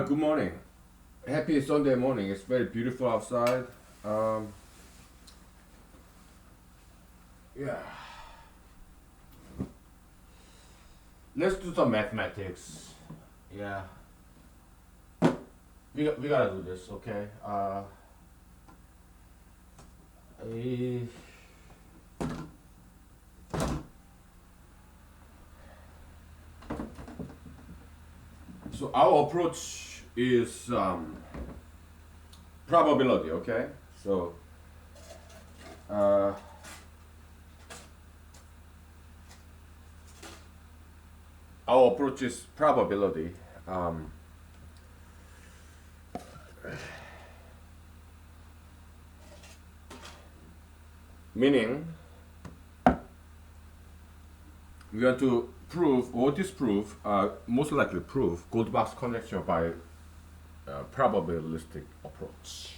Good morning. Happy Sunday morning. It's very beautiful outside. Um, yeah. Let's do some mathematics. Yeah. We gotta do this, okay? Eh, so our approach is probability, okay? So, uh, our approach is probability. Um, Meaning, we want to prove or disprove, most likely prove Goldbach's conjecture by probabilistic approach.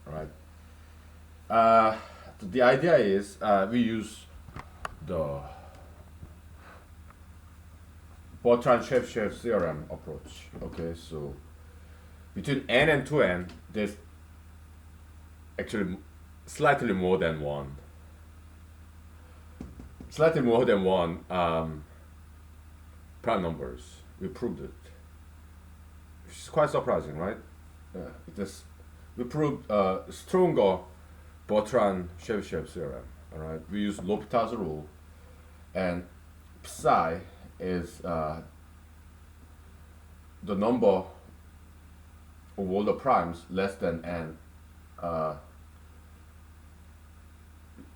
Right. The idea is we use the Bertrand-Chebyshev theorem approach. Okay, so between n and 2n, there's actually slightly more than one. Slightly more than one prime numbers. We proved it. It's quite surprising, right? It is. We proved stronger Bertrand-Chebyshev theorem. All right. We use L'Hopital's rule, and psi is the number of all the primes less than n.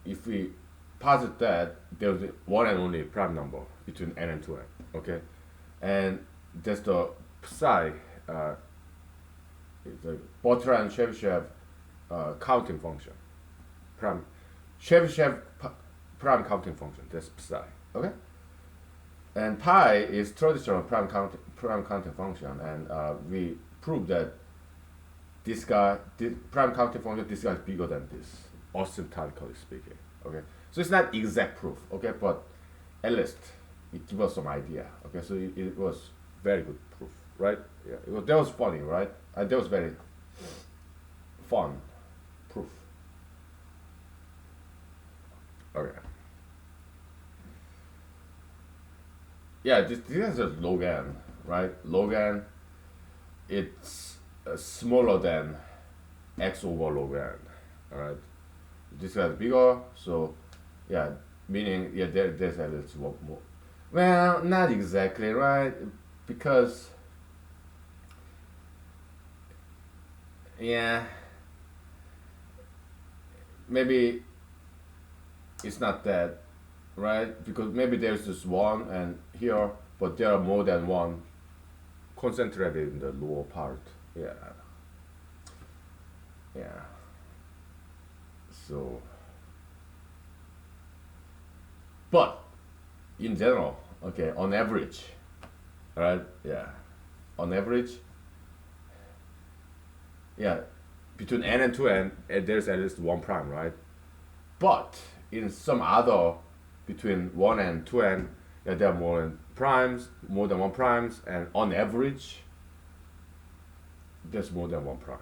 If we posit that there's one and only prime number between n and 2n, okay, and that's the psi. It's a Bertrand-Chebyshev counting function, prime Chebyshev prime counting function. That's psi, okay. And pi is traditional prime counting function, and we proved that this prime counting function, this guy is bigger than this, asymptotically speaking. Okay, so it's not exact proof. Okay, but at least it gives us some idea. Okay, so it was very good proof, right? Yeah, that was funny, right? And that was very fun proof. Okay. Yeah, this is just log n, right? Log n, it's smaller than x over log n, all right? This guy's bigger, so yeah, meaning yeah, there's at least one more. Well, not exactly, right? Because yeah, maybe it's not that, right? Because maybe there's just one and here, but there are more than one concentrated in the lower part. Yeah. Yeah. So, but in general, okay, on average, right? Yeah, on average, yeah, between n and 2n, there's at least one prime, right? But in some other, between 1 and 2n, yeah, there are more than one primes, and on average, there's more than one prime.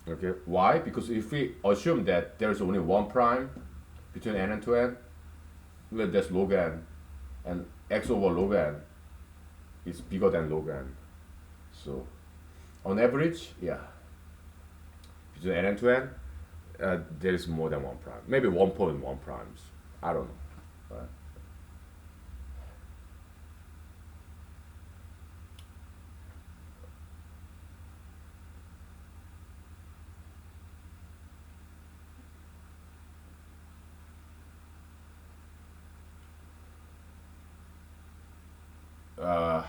Okay, why? Because if we assume that there's only one prime between n and 2n, well, that's log n, and x over log n is bigger than log n. So, on average, yeah, between n and 2n, there is more than one prime. Maybe 1.1 primes. I don't know. Right? Uh,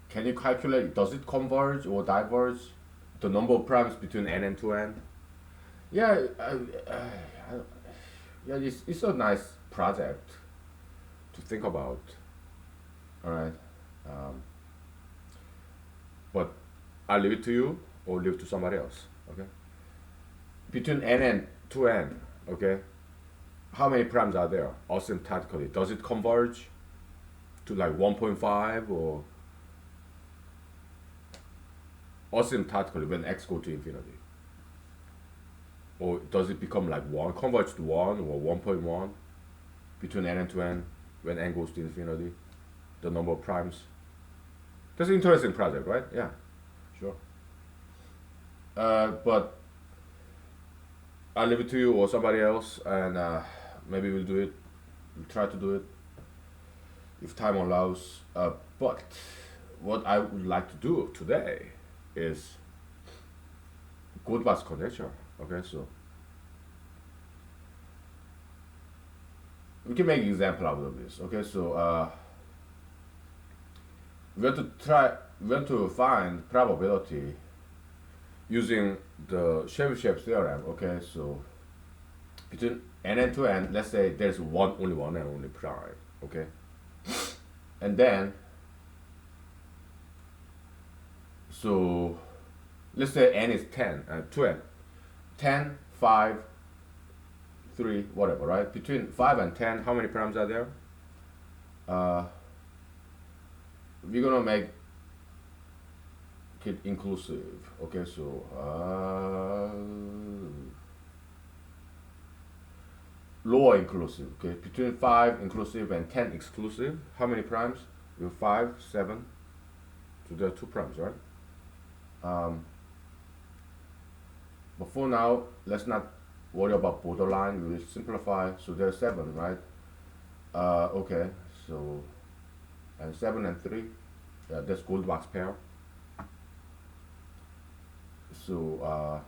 can you calculate, does it converge or diverge? The number of primes between n and 2n? Yeah, yeah, it's a nice project to think about. All right, um, but I'll leave it to you or leave it to somebody else. Okay. Between n and 2n, okay. How many primes are there asymptotically? Does it converge? to like 1.5 or asymptotically when x go to infinity? Or does it become like 1, converge to 1 or 1.1 between n and 2n when n goes to infinity? The number of primes. That's an interesting project, right? Yeah, sure. But I'll leave it to you or somebody else, and maybe we'll do it. We'll try to do it if time allows. But what I would like to do today is Goldbach's conjecture. Okay, so we can make an example out of this. Okay, so we want to find probability using the Chebyshev theorem. Okay, so between n and 2n, let's say there's only one and only prime. Okay, and then so let's say n is 10 and 2n, 10, 5, 3, whatever, right? Between 5 and 10, how many primes are there? We're gonna make it inclusive. Okay, so lower inclusive. Okay, between 5 inclusive and 10 exclusive, how many primes? We have 5, 7. So there are 2 primes, right? But for now, let's not worry about borderline. We will simplify. So there's 7, right? Okay, so and 7 and 3, that's Goldbach's pair. So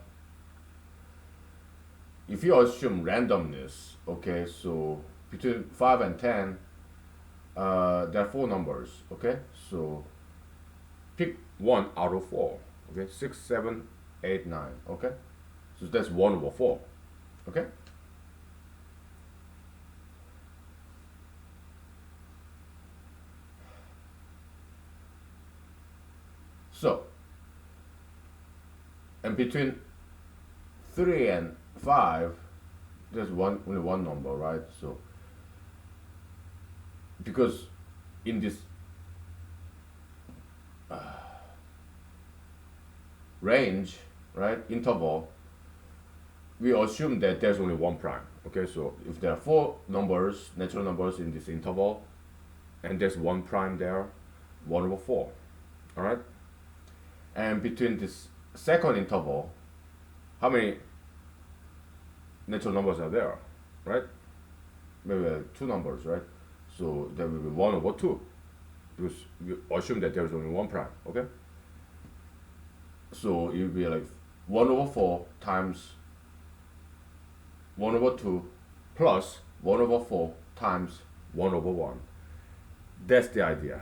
if you assume randomness, okay, so between 5 and 10, there are 4 numbers. Okay, so pick 1 out of 4. Okay, 6, 7, 8, 9. Okay, so that's 1 over 4. Okay, so and between 3 and 5, there's only one number, right? So because in this range, right, interval, we assume that there's only one prime. Okay, so if there are 4 numbers, natural numbers in this interval, and there's one prime there, 1 over 4. All right, and between this second interval, how many natural numbers are there, right? Maybe 2 numbers, right? So there will be 1 over 2, because we assume that there's only one prime. Okay, so it will be like 1 over 4 times 1 over 2 plus 1 over 4 times 1 over 1. That's the idea.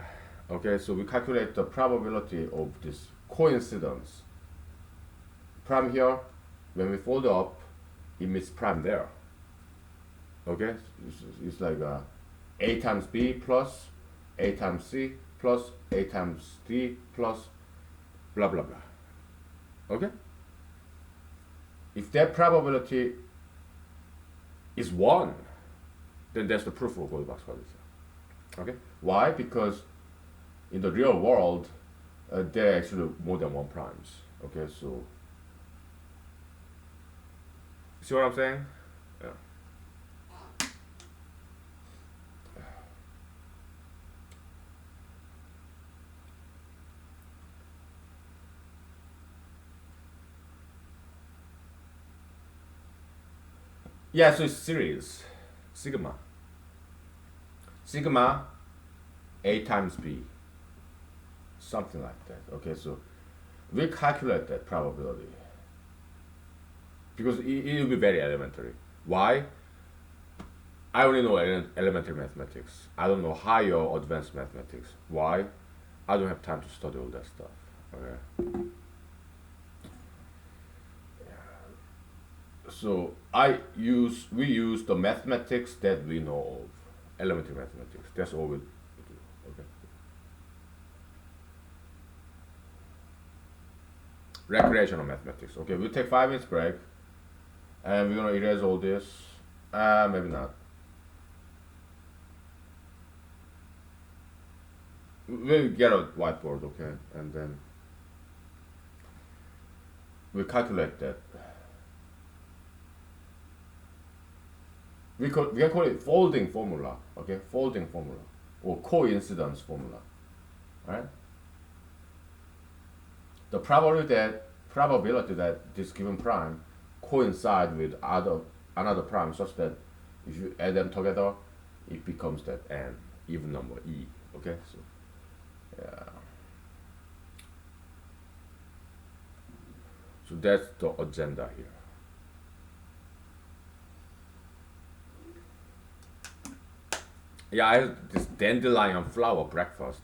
Okay, so we calculate the probability of this coincidence. Prime here, when we fold up, it meets prime there. Okay, it's like A times B plus A times C plus A times D plus blah blah blah. Okay, if that probability is 1, then that's the proof of Goldbach's quadrature. Okay, why? Because in the real world, there are actually more than 1 primes. Okay, so see what I'm saying? Yeah. Yeah, so it's series, sigma A times B, something like that. Okay, so we calculate that probability because it will be very elementary. Why? I only know elementary mathematics. I don't know higher or advanced mathematics. Why? I don't have time to study all that stuff. Okay. So we use the mathematics that we know of, elementary mathematics. That's all we do. Okay. Recreational mathematics. Okay, we'll take 5 minutes break, and we're gonna erase all this. Maybe not. we get a whiteboard, okay, and then we calculate that. We can call it folding formula, okay, folding formula or coincidence formula, right? The probability that this given prime coincide with another prime such that if you add them together, it becomes that n even number e. Okay, so yeah, so that's the agenda here. Yeah, I had this dandelion flower breakfast.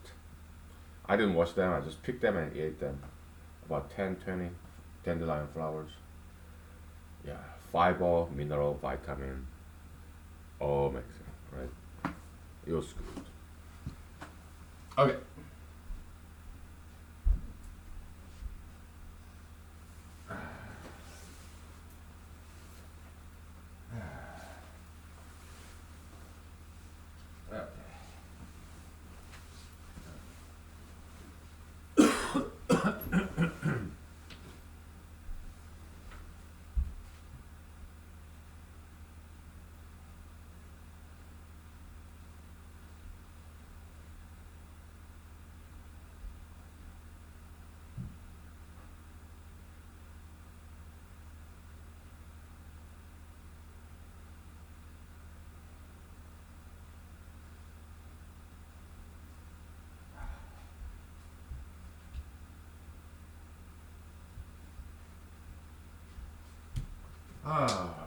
I didn't wash them. I just picked them and ate them. About 10, 20 dandelion flowers. Yeah, fiber, mineral, vitamin, all mixing, right? It was good. Okay.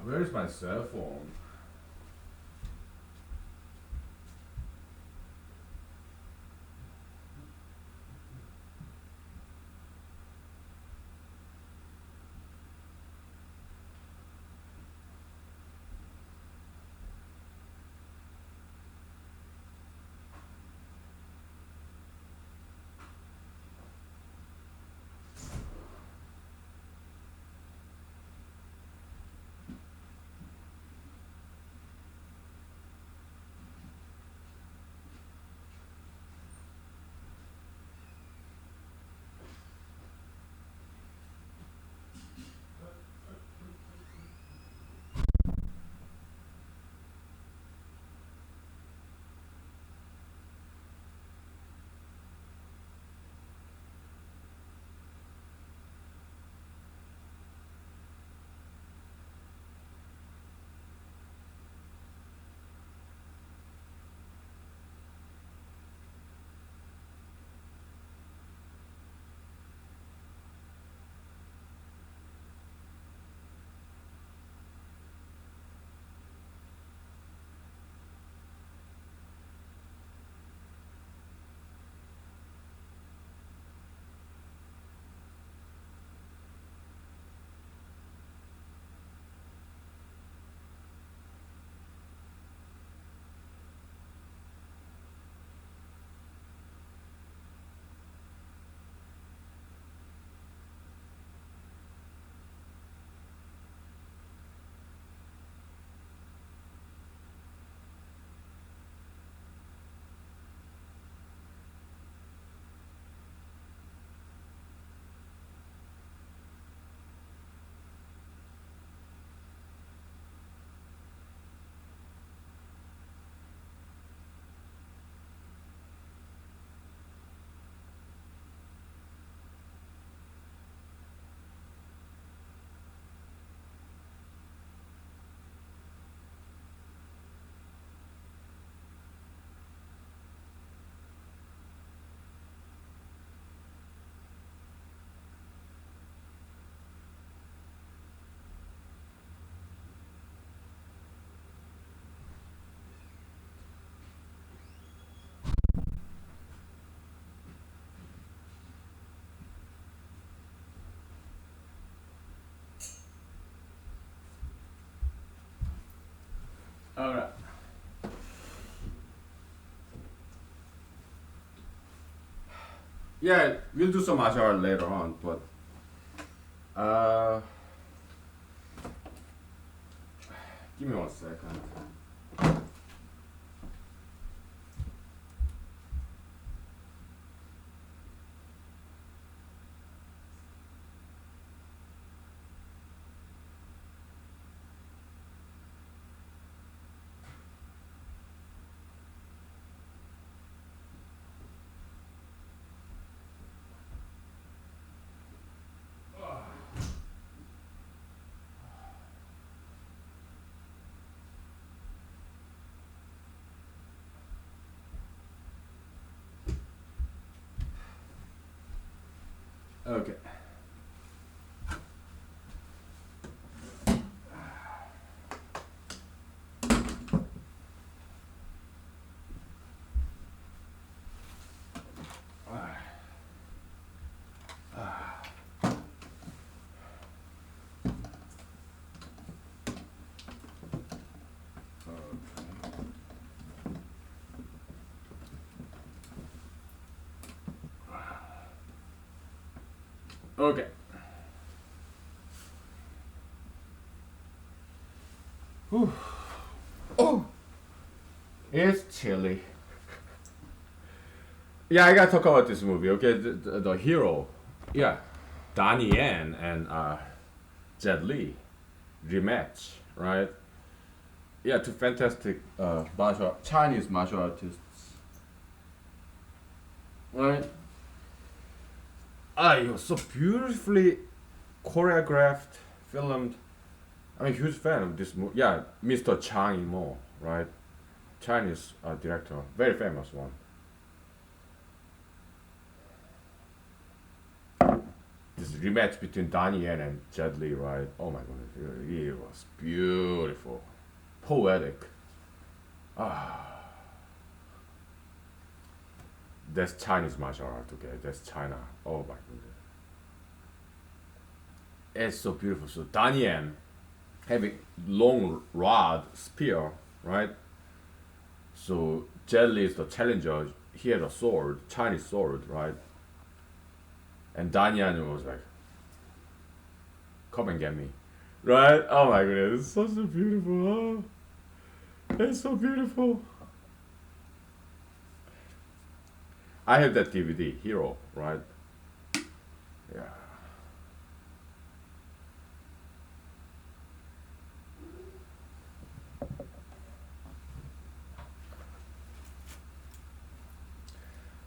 Where's my cell phone? Alright. Yeah, we'll do some HR later on, but uh, give me 1 second. Okay. Okay. Whew. Oh, it's chilly. Yeah, I gotta talk about this movie. Okay, the hero, yeah, Donnie Yen and Jet Li rematch, right? Yeah, two fantastic Chinese martial artists, right? It was so beautifully choreographed, filmed. I'm a huge fan of this movie. Yeah, Mr. Chang Yimou, right? Chinese director, very famous one. This rematch between Donnie Yen and Jet Li, right? Oh my goodness, it was beautiful, poetic. Ah, that's Chinese martial art. Okay, that's China. Oh my goodness, it's so beautiful. So Donnie Yen having long rod spear, right? So Jet Li is the challenger. He had a sword, Chinese sword, right? And Donnie Yen was like, "Come and get me." Right? Oh my goodness, it's so beautiful. Oh, it's so beautiful. I have that DVD, Hero, right? Yeah.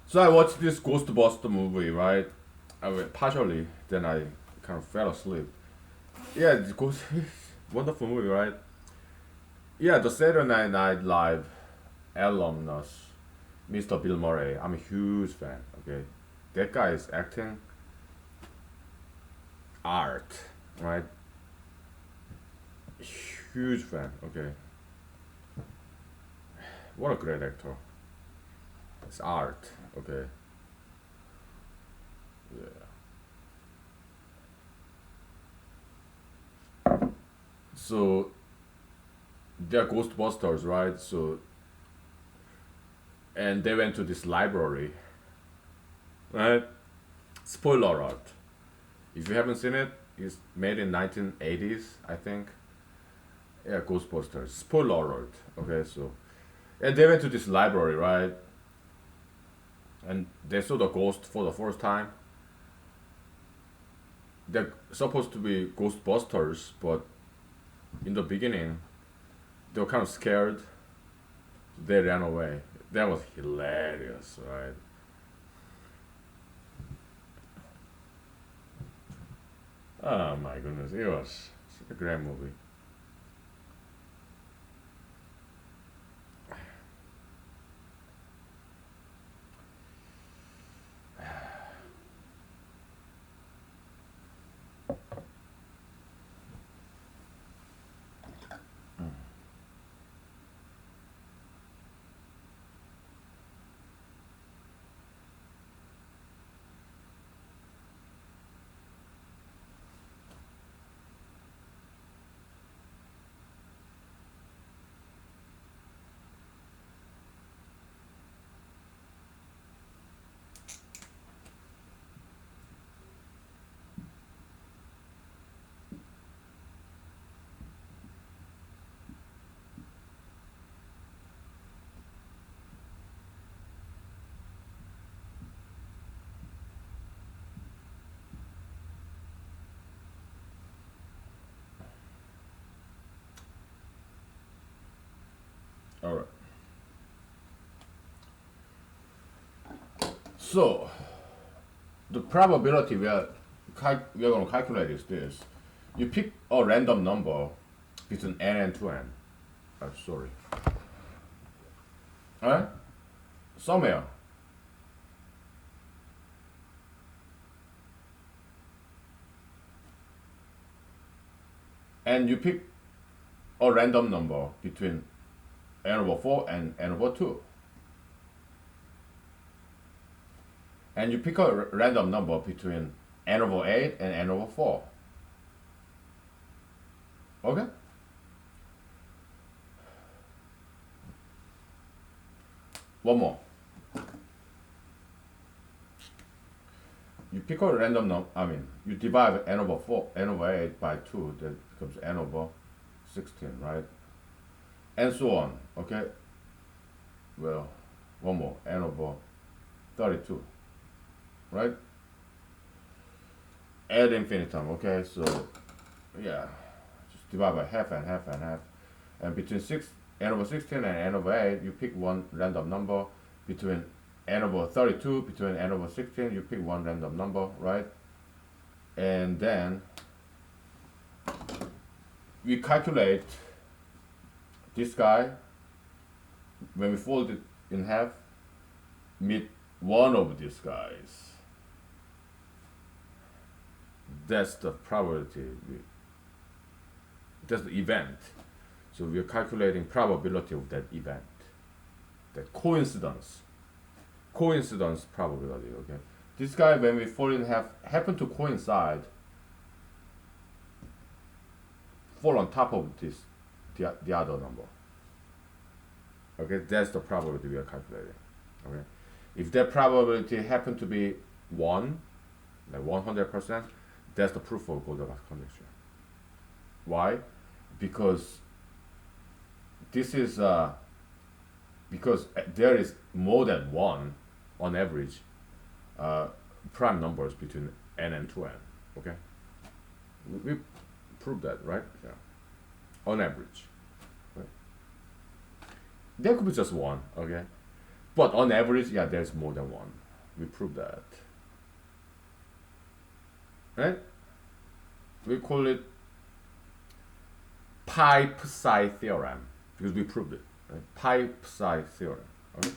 So I watched this Ghostbuster movie, right? I mean, partially, then I kind of fell asleep. Yeah, it's Ghost, wonderful movie, right? Yeah, the Saturday Night Live alumnus, Mr. Bill Murray. I'm a huge fan. Okay, that guy is acting art, right? Huge fan. Okay, what a great actor. It's art. Okay, yeah. So they're Ghostbusters, right? So and they went to this library, right? Spoiler alert. If you haven't seen it, it's made in 1980s, I think. Yeah, Ghostbusters. Spoiler alert. Okay, so and they went to this library, right? And they saw the ghost for the first time. They're supposed to be Ghostbusters, but in the beginning, they were kind of scared. They ran away. That was hilarious, right? Oh my goodness, it was a great movie. All right. So the probability we are going to calculate is this: you pick a random number between n and 2n. Sorry. Alright? Somewhere. and you pick a random number between n over 4 and n over 2. And you pick a random number between n over 8 and n over 4. Okay? One more. You pick a random number, you divide n over 8 by 2, that becomes n over 16, right? And so on, okay? Well, one more, n over 32, right? Ad infinitum, okay? So, yeah, just divide by half and half and half. And between n over 16 and n over 8, you pick one random number. Between n over 32, between n over 16, you pick one random number, right? And then we calculate this guy. When we fold it in half, meet one of these guys. That's the probability. That's the event. So we are calculating probability of that event. The coincidence probability, okay? This guy, when we fold in half, happen to coincide, fall on top of the other number. Okay, that's the probability we are calculating. Okay, if that probability happen to be 1, like 100%, that's the proof of Goldilocks conjecture. Why? Because this is because there is more than 1 on average prime numbers between n and 2n. Okay, we proved that, right? Yeah, on average. Right? There could be just 1, okay, but on average, yeah, there's more than 1. We proved that, right? We call it pipe-psi theorem because we proved it. Right? Pipe-psi theorem. Okay?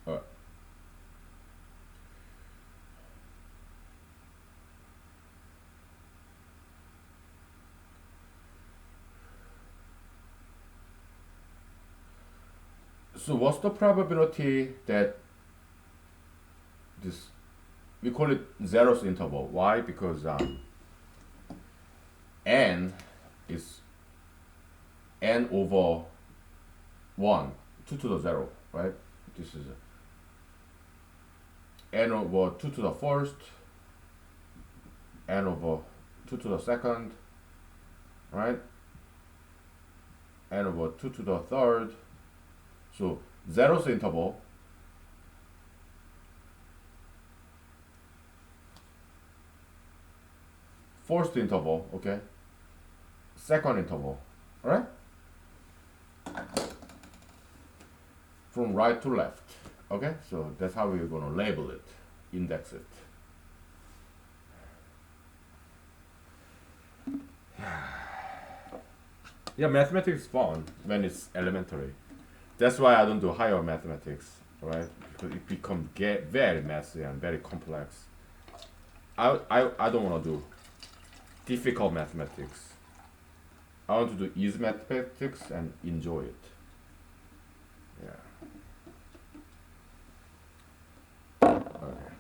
All right. So what's the probability that this, we call it zeroth interval. Why? Because n is n over 1, 2 to the 0, right? This is n over 2 to the first, n over 2 to the second, right? N over 2 to the third. So zeroth interval first interval, okay, second interval, all right, from right to left, okay. So that's how we're going to label it, index it. Yeah, mathematics is fun when it's elementary. That's why I don't do higher mathematics, right? Because it becomes very messy and very complex. I don't want to do difficult mathematics. I want to do easy mathematics and enjoy it. Yeah. Okay.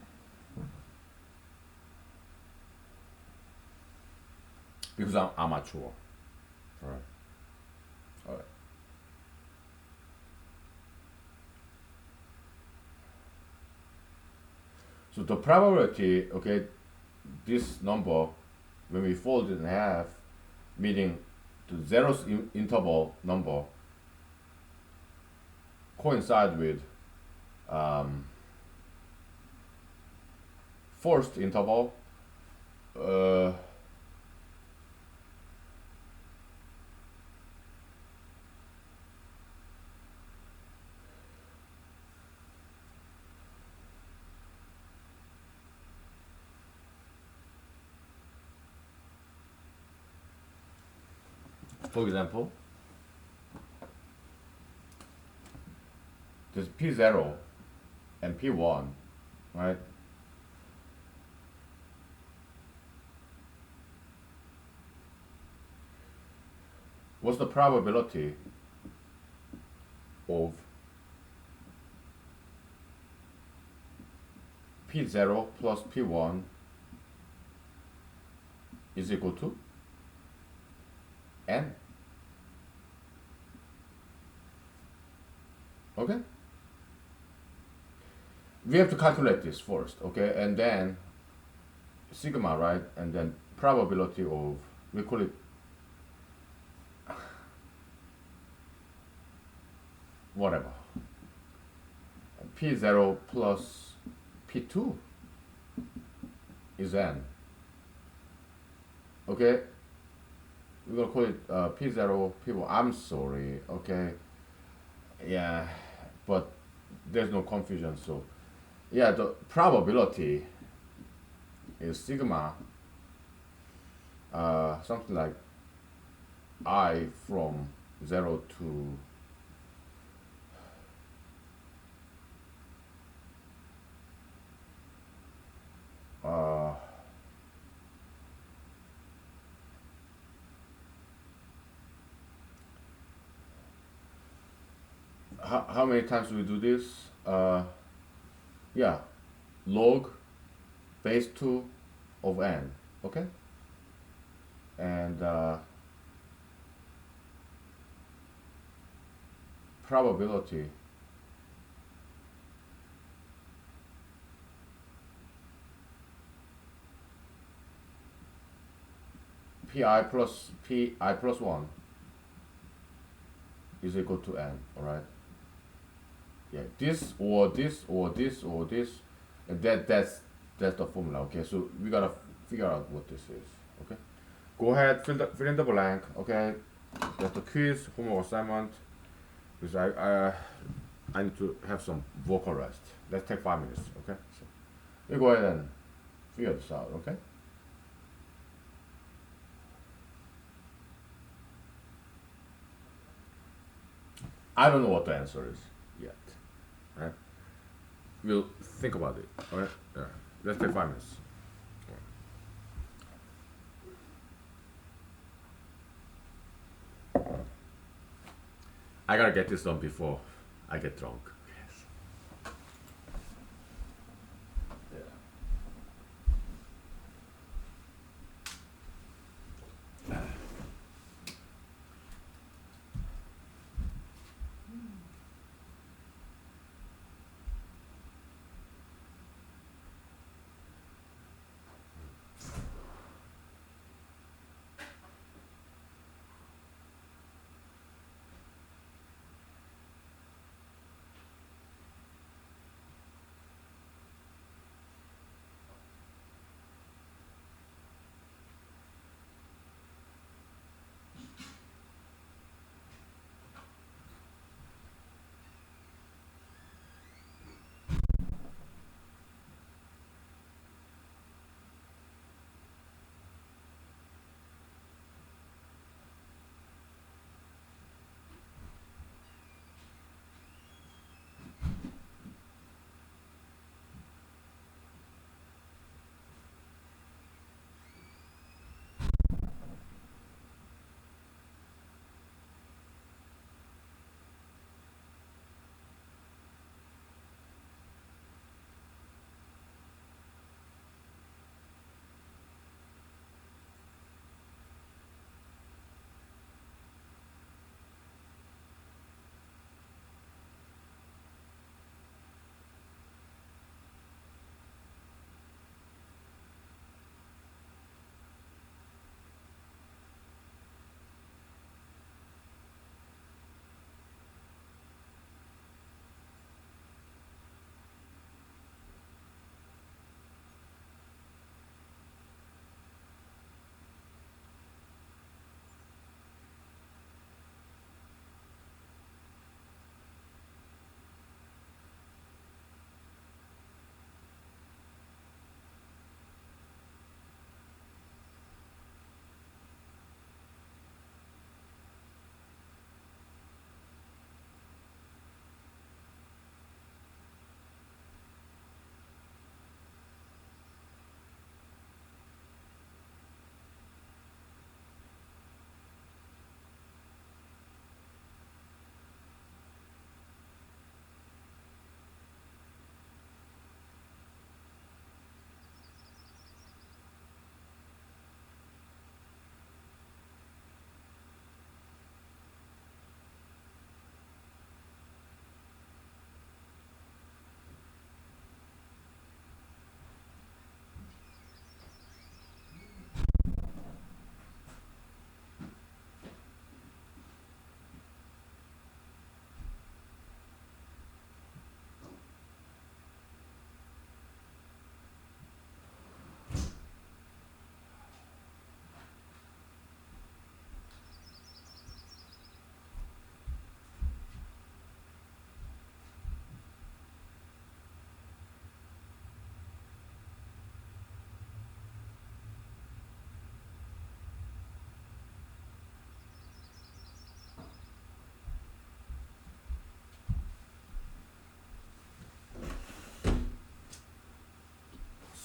Because I'm amateur. All right. All right. So the probability, okay, this number, when we fold it in half, meaning the zeroth interval number coincide with first interval, for example, This P0 and P1, right? What's the probability of P0 plus P1 is equal to N? Okay? We have to calculate this first, okay? And then sigma, right? And then probability of, we call it whatever. P0 plus P2 is N. Okay? We're gonna call it P0, P1. I'm sorry, okay? Yeah, but there's no confusion, so yeah, the probability is sigma something like I from 0 to how many times we do this? Yeah, log base 2 of n, okay? And probability pi plus 1 is equal to n, alright? Yeah, this or this or this or this, and that's the formula, okay? So we gotta figure out what this is, okay? Go ahead, fill in the blank, okay? That's the quiz, homework assignment, because I need to have some vocal rest. Let's take 5 minutes, okay? So you go ahead and figure this out, okay? I don't know what the answer is yet, right? We'll think about it, alright? Yeah. Let's take 5 minutes. I gotta get this done before I get drunk. Yes. Yeah.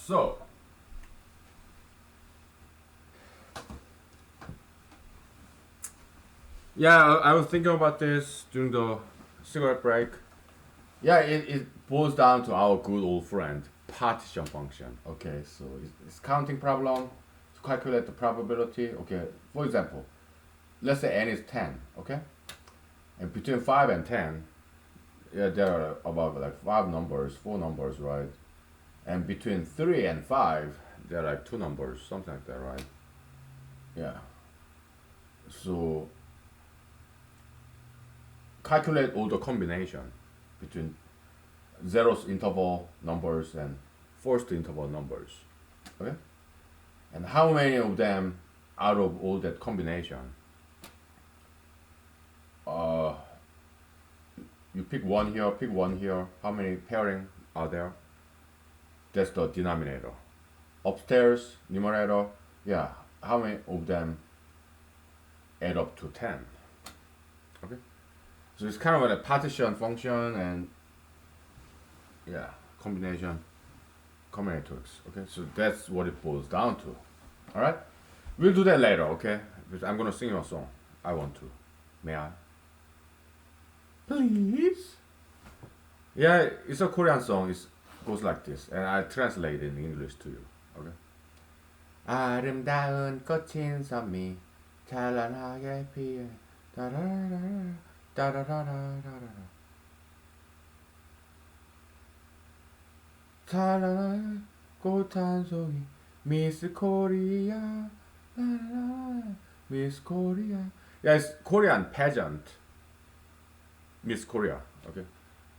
So, yeah, I was thinking about this during the cigarette break. Yeah, it boils down to our good old friend, partition function. Okay, so it's counting problem to calculate the probability. Okay, for example, let's say n is 10. Okay, and between 5 and 10, yeah, there are about like four numbers, right? And between 3 and 5, there are like two numbers, something like that, right? Yeah. So calculate all the combination between zeroth interval numbers and first interval numbers. Okay? And how many of them out of all that combination, uh, you pick one here, how many pairing are there? That's the denominator. Upstairs, numerator, yeah, how many of them add up to 10? Okay? So it's kind of a partition function and yeah, combinatorics. Okay, so that's what it boils down to. All right, we'll do that later. Okay, because I'm gonna sing you a song. I want to. May I? Please. Yeah, it's a Korean song. It goes like this, and I translate it in English to you. Okay. 아름다운 꽃인 섬이 찬란하게 피어 따라라라 따라라라라라 찬란한 꽃 한 송이 미스 코리아 라라라 미스 코리아. Yeah, it's Korean pageant. Miss Korea. Okay.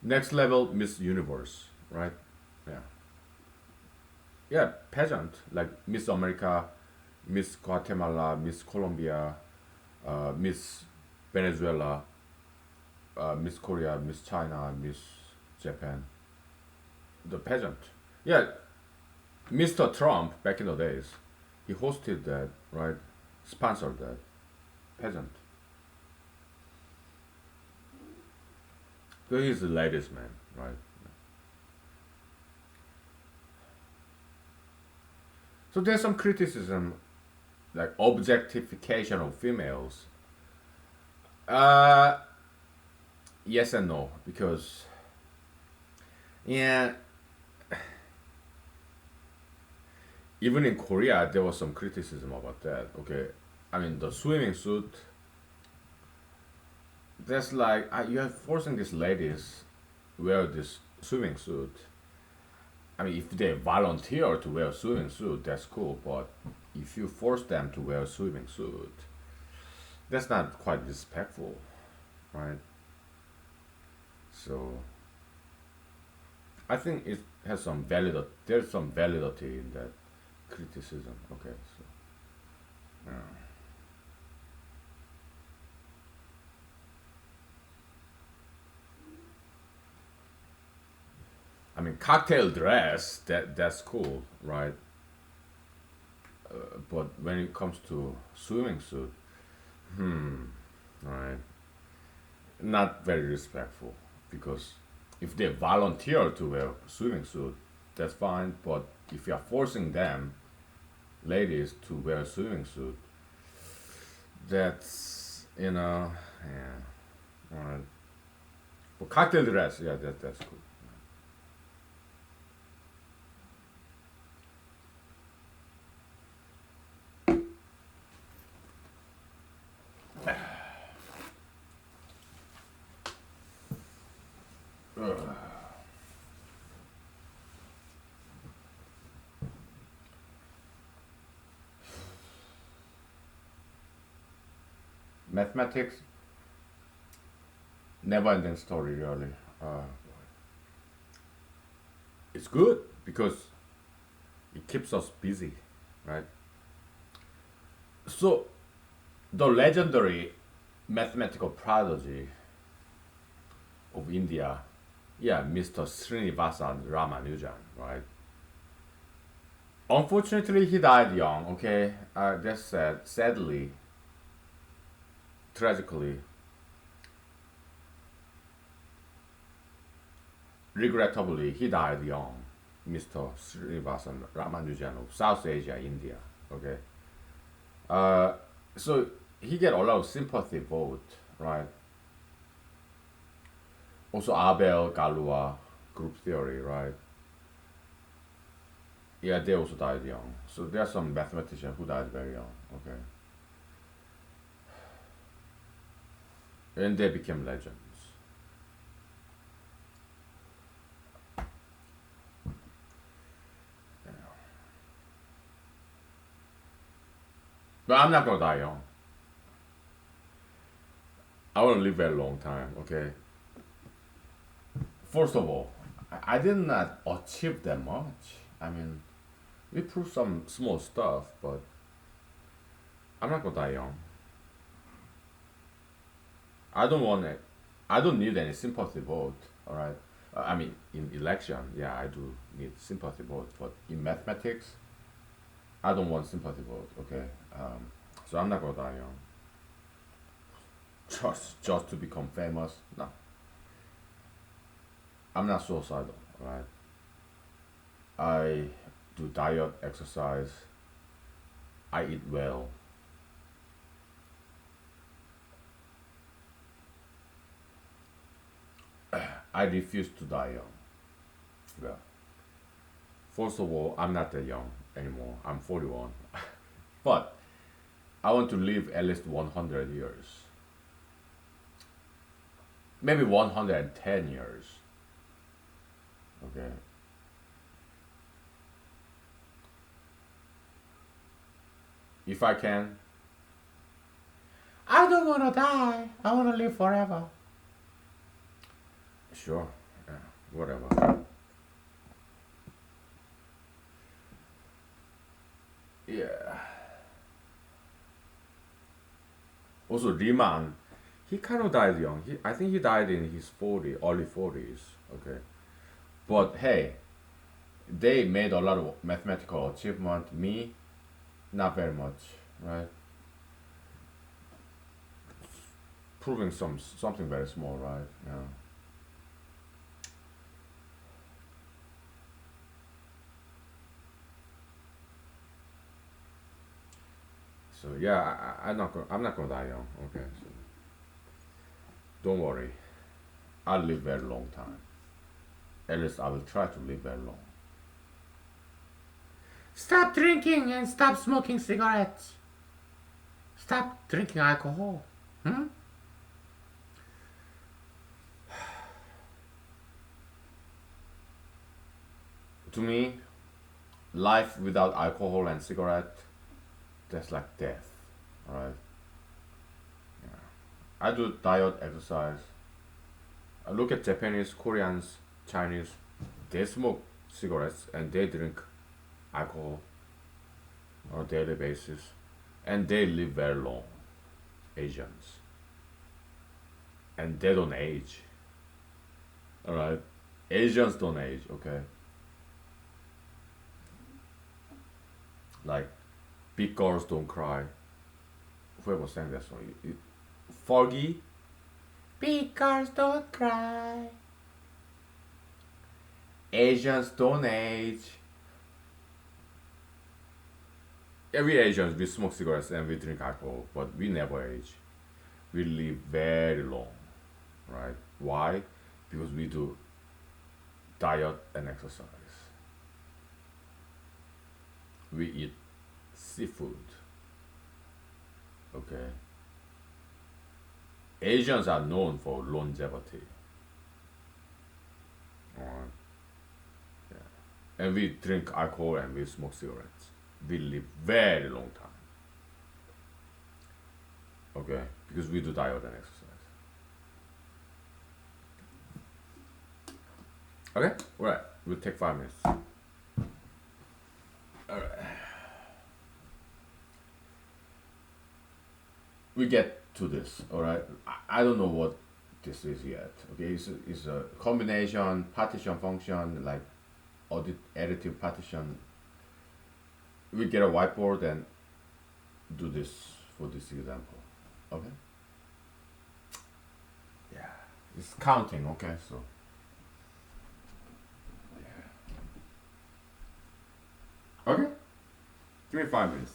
Next level Miss Universe, right? Yeah. Yeah, pageant like Miss America, Miss Guatemala, Miss Colombia, Miss Venezuela, Miss Korea, Miss China, Miss Japan. The pageant. Yeah, Mr. Trump back in the days, he hosted that, right? Sponsored that pageant. So he's the latest man, right? So there's some criticism, like objectification of females. Uh, yes and no, because yeah, even in Korea there was some criticism about that. Okay, I mean the swimming suit. That's like you're forcing these ladies wear this swimming suit. I mean, if they volunteer to wear a swimming suit, that's cool. But if you force them to wear a swimming suit, that's not quite respectful, right? So I think it has some validity. There's some validity in that criticism. Okay, so yeah. I mean, cocktail dress, that's cool, right? But when it comes to swimming suit, right, not very respectful. Because if they volunteer to wear swimming suit, that's fine. But if you're forcing them, ladies, to wear a swimming suit, that's yeah, right. But cocktail dress, yeah, that's cool. Mathematics, never ending story, really. It's good because it keeps us busy, right? So, the legendary mathematical prodigy of India, yeah, Mr. Srinivasan Ramanujan, right? Unfortunately, he died young, okay? That's sad. Sadly, tragically, regrettably, he died young. Mr. Srivasan Ramanujan of South Asia, India. Okay. So he get a lot of sympathy vote, right? Also Abel Galua group theory, right? Yeah, they also died young. So there are some mathematicians who died very young. Okay. And they became legends. But I'm not gonna die young. I want to live a long time. Okay. First of all, I did not achieve that much. I mean, we proved some small stuff, but I'm not gonna die young. I don't want it. I don't need any sympathy vote. All right. I mean, in election, yeah, I do need sympathy vote, but in mathematics, I don't want sympathy vote. Okay. So I'm not gonna die young. Just to become famous. No, I'm not suicidal. All right. I do diet, exercise. I eat well. I refuse to die young. Yeah. First of all, I'm not that young anymore. I'm 41. But I want to live at least 100 years. Maybe 110 years. Okay. If I can. I don't want to die. I want to live forever. Sure. Yeah. Whatever. Yeah. Also, Riemann, he kind of died young. I think he died in his 40, early 40s. Okay. But hey, they made a lot of mathematical achievement. Me, not very much, right? Proving something very small, right? Yeah. So yeah, I'm not gonna die young. Okay. So don't worry. I'll live very long time. At least I will try to live very long. Stop drinking and stop smoking cigarettes. Stop drinking alcohol. Hmm? To me, life without alcohol and cigarette, that's like death. Alright? I do diet, exercise. I look at Japanese, Koreans, Chinese. They smoke cigarettes and they drink alcohol on a daily basis. And they live very long. Asians. And they don't age. Alright? Asians don't age, okay? Like, big girls don't cry. Whoever sang that song? Foggy? Big girls don't cry. Asians don't age. Every Asians, we smoke cigarettes and we drink alcohol, but we never age. We live very long, right? Why? Because we do diet and exercise. We eat seafood. Okay. Asians are known for longevity. Alright. Yeah. And we drink alcohol and we smoke cigarettes. We live very long time. Okay? Because we do diet and exercise. Okay? Alright. We'll take 5 minutes. Alright. We get to this, alright? I don't know what this is yet. Okay, it's a combination partition function, like additive partition. We get a whiteboard and do this for this example. Okay? Yeah. It's counting, okay? So Give me 5 minutes.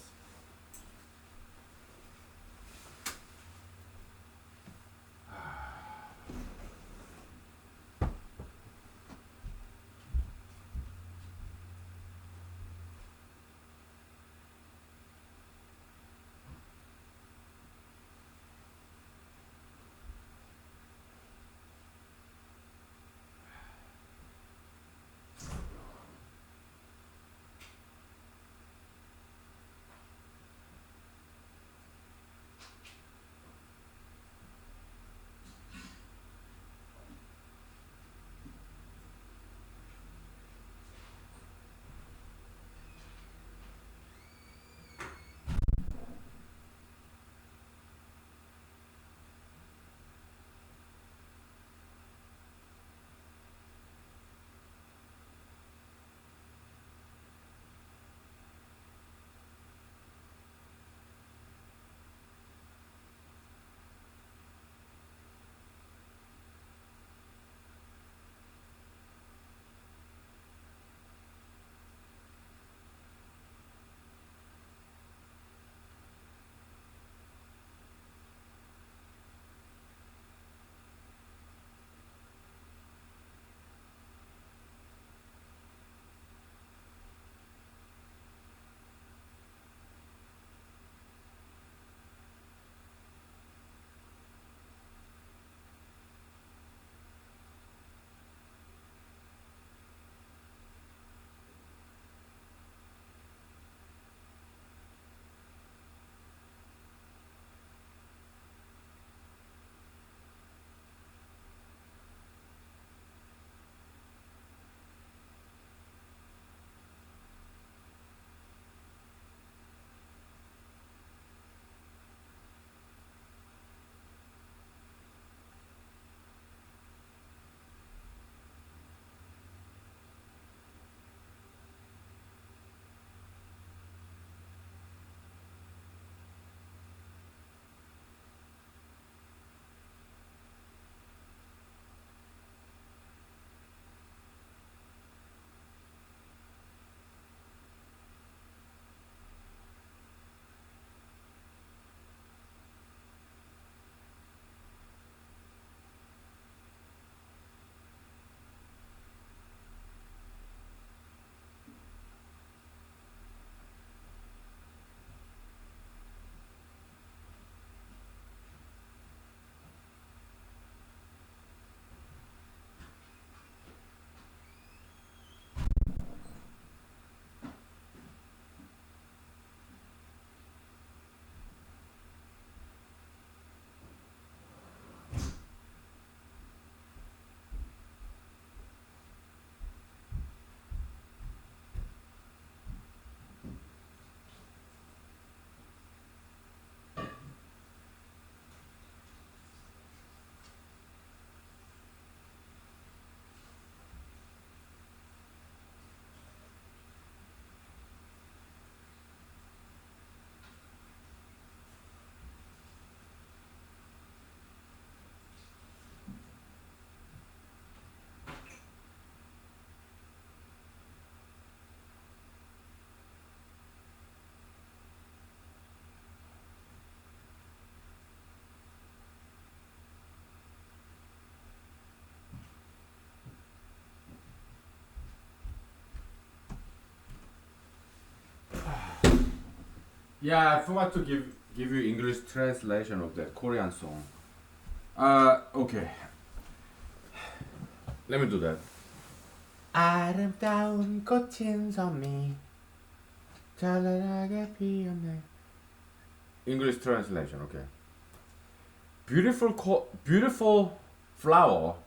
Yeah, I forgot to give you English translation of that Korean song. Okay. Let me do that. 아름다운 꽃인 섬이 찬란하게 피었네. English translation. Okay. Beautiful flower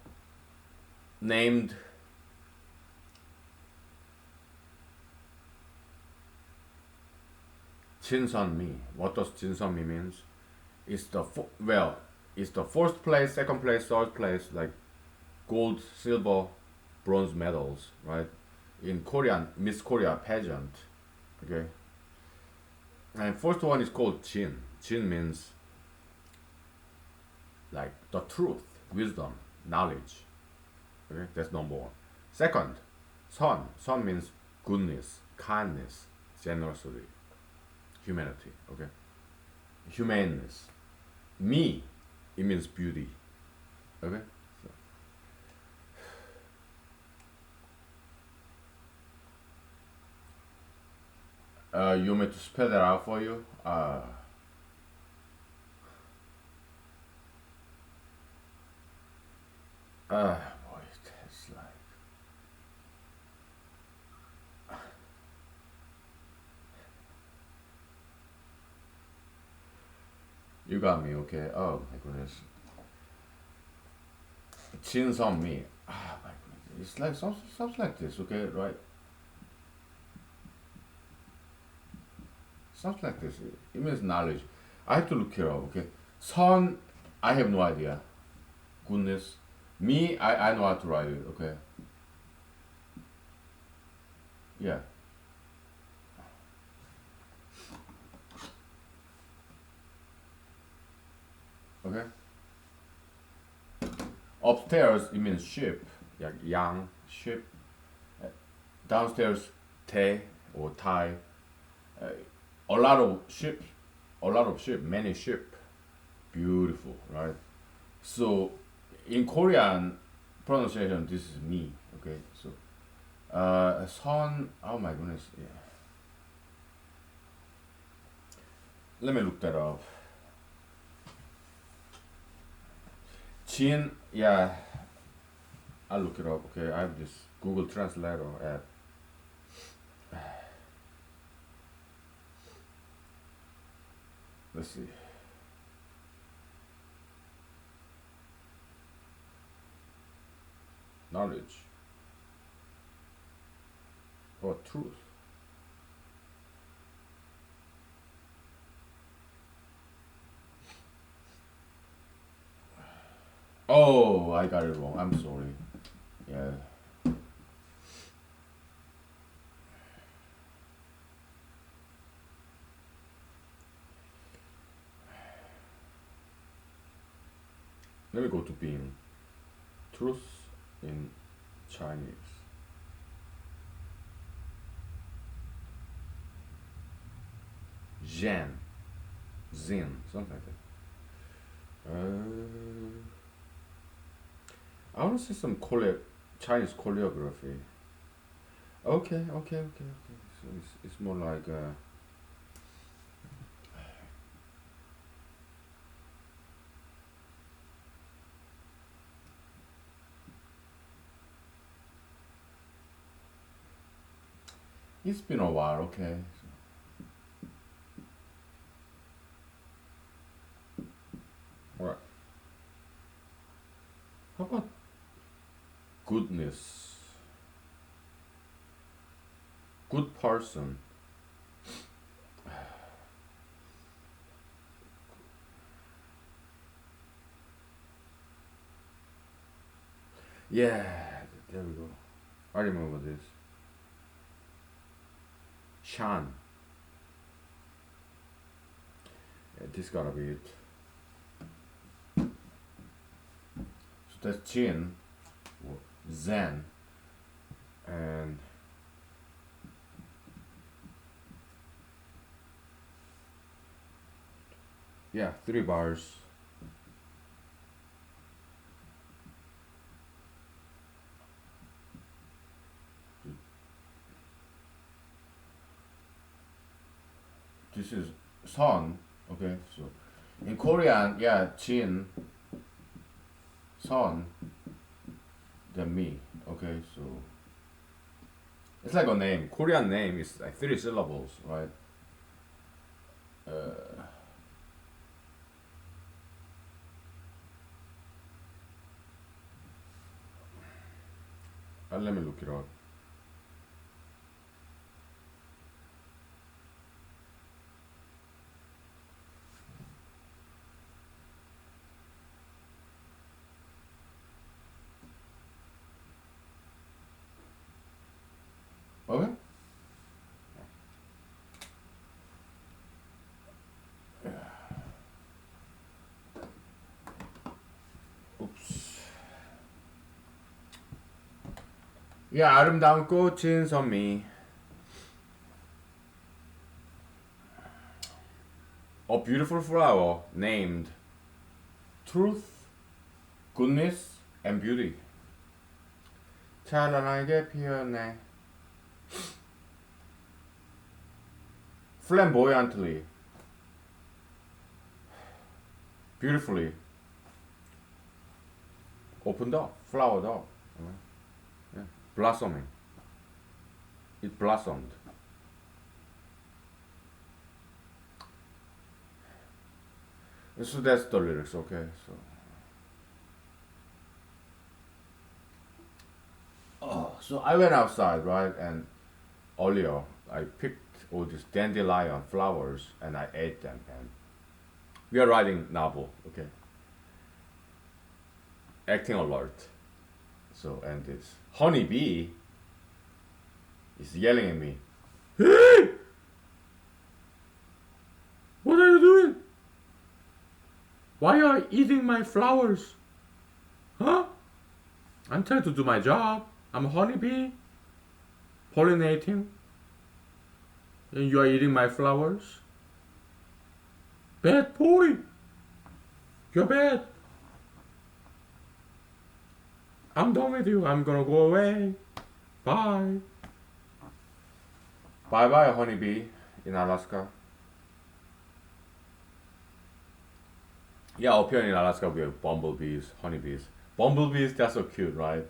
named 진선미. What does 진선미 means? It's the it's the first place, second place, third place, like gold, silver, bronze medals, right? In Korean Miss Korea pageant. Okay. And first one is called Jin. Jin means like the truth, wisdom, knowledge. Okay, that's number one. Second, Son. Son means goodness, kindness, generosity. humanity. Okay, humaneness. Me, it means beauty. Okay. You want me to spell that out for you? Boy, it's like you got me. Okay. Oh my goodness. Chins on me. Ah, my goodness. It's like something like this. Okay, right? Something like this. It means knowledge. I have to look it up. Okay. Son, I have no idea. Goodness. Me, I know how to write it. Okay. Yeah. Okay. Upstairs, it means ship. Yeah, yang, ship. Downstairs, te or tai. Uh, a lot of ships. A lot of ship. Many ship. Beautiful, right? So, in Korean pronunciation, this is me. Okay. So, son. Oh my goodness. Yeah. Let me look that up. Chin. Yeah. I'll look it up. Okay. I have this Google Translator app. Let's see. Knowledge or truth. Oh, I got it wrong. I'm sorry. Yeah. Let me go to Bing. Truth in Chinese. Zhen. Zin. Something like that. I want to see some Chinese choreography. Okay. So it's more like it's been a while. Okay. Alright. How about goodness? Good person. Yeah, there we go. I remember this. Shan. Yeah, this gotta be it. So that's Jin, or Zen, and yeah, 3 bars. This is Son. Okay, so in Korean, yeah, Jin, Son, then me. Okay, so it's like a name. Korean name is like 3 syllables, right? Let me look it up. Okay. Oops. 야, 아름다운 꽃은 선미. a beautiful flower named Truth, Goodness, and Beauty. 찬란하게 피었네. Flamboyantly, beautifully opened up, flowered up, yeah. Blossoming. It blossomed. So that's the lyrics, okay? So I went outside, right? And earlier I picked all these dandelion flowers and I ate them. And we are writing novel, okay? Acting alert. So, and this honeybee is yelling at me. Hey! What are you doing? Why are you eating my flowers? Huh? I'm trying to do my job. I'm a honeybee, pollinating, and you are eating my flowers? Bad boy. You're bad. I'm done with you. I'm gonna go away. Bye. Bye bye, honeybee in Alaska. Yeah, up here in Alaska we have bumblebees, honeybees. Bumblebees, they're so cute, right?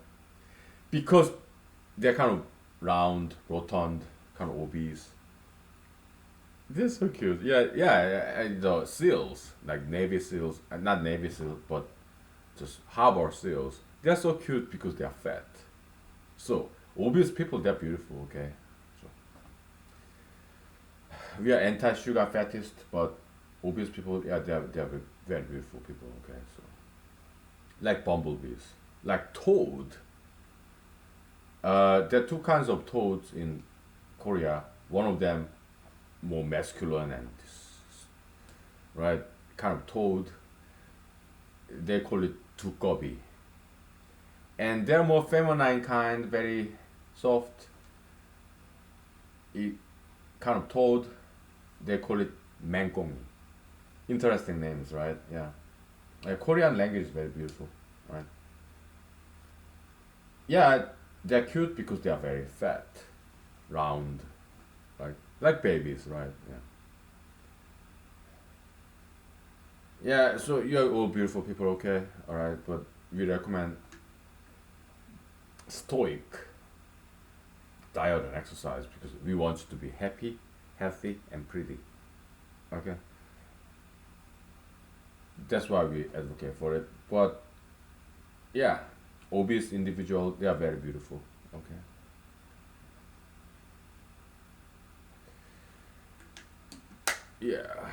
Because they're kind of round, rotund, kind of obese. They're so cute. Yeah. The seals, like Navy seals, not Navy seals, but just harbor seals. They're so cute because they're fat. So obese people, they're beautiful. Okay. So we are anti-sugar fattist, but obese people, yeah, they're very beautiful people. Okay. So like bumblebees, like toad. There are two kinds of toads in Korea. One of them more masculine and right kind of toad. They call it dukkobby. And they're more feminine kind, very soft. Kind of toad. They call it mangkongi. Interesting names, right? Yeah. Korean language is very beautiful, right? Yeah, they're cute because they are very fat, round, like babies, right? Yeah. So you're all beautiful people, okay? All right, but we recommend stoic diet and exercise because we want you to be happy, healthy, and pretty. Okay. That's why we advocate for it. But yeah, obese individual, they are very beautiful. Okay. Yeah.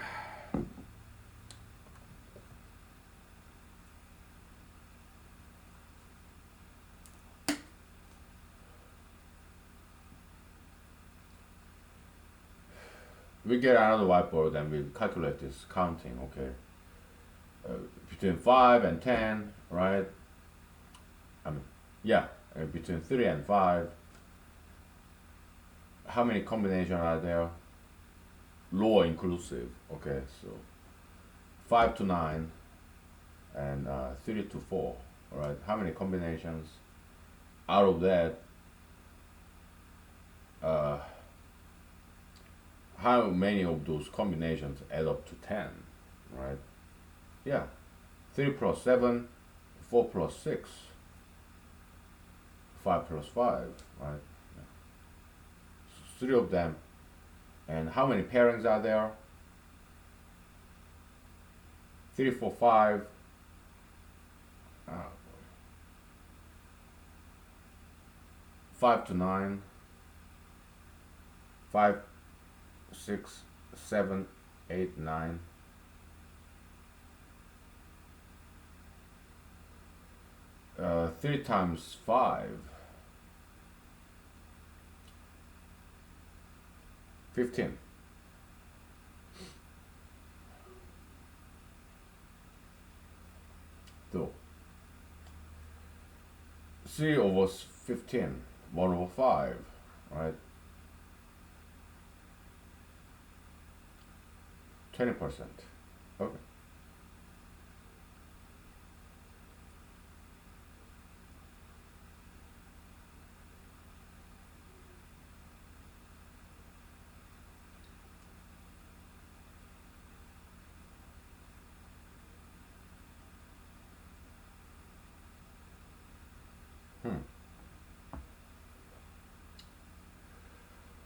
We get another whiteboard and we calculate this counting. Okay. Between 5 and 10, right? I mean, yeah, between 3 and 5. How many combinations are there? Lower inclusive. Okay, so 5 to 9 and 3 to 4. All right, how many combinations? Out of that, uh, how many of those combinations add up to 10? Right? Yeah, 3 plus 7, 4 plus 6, 5 plus 5, right? Yeah. So 3 of them. And how many pairings are there? 3, 4, 5. 5 to 9. 5, 6, 7, 8, 9. 3 times 5. 15. So 3 over 15, 1 over 5, right? 20%. Okay. Hmm.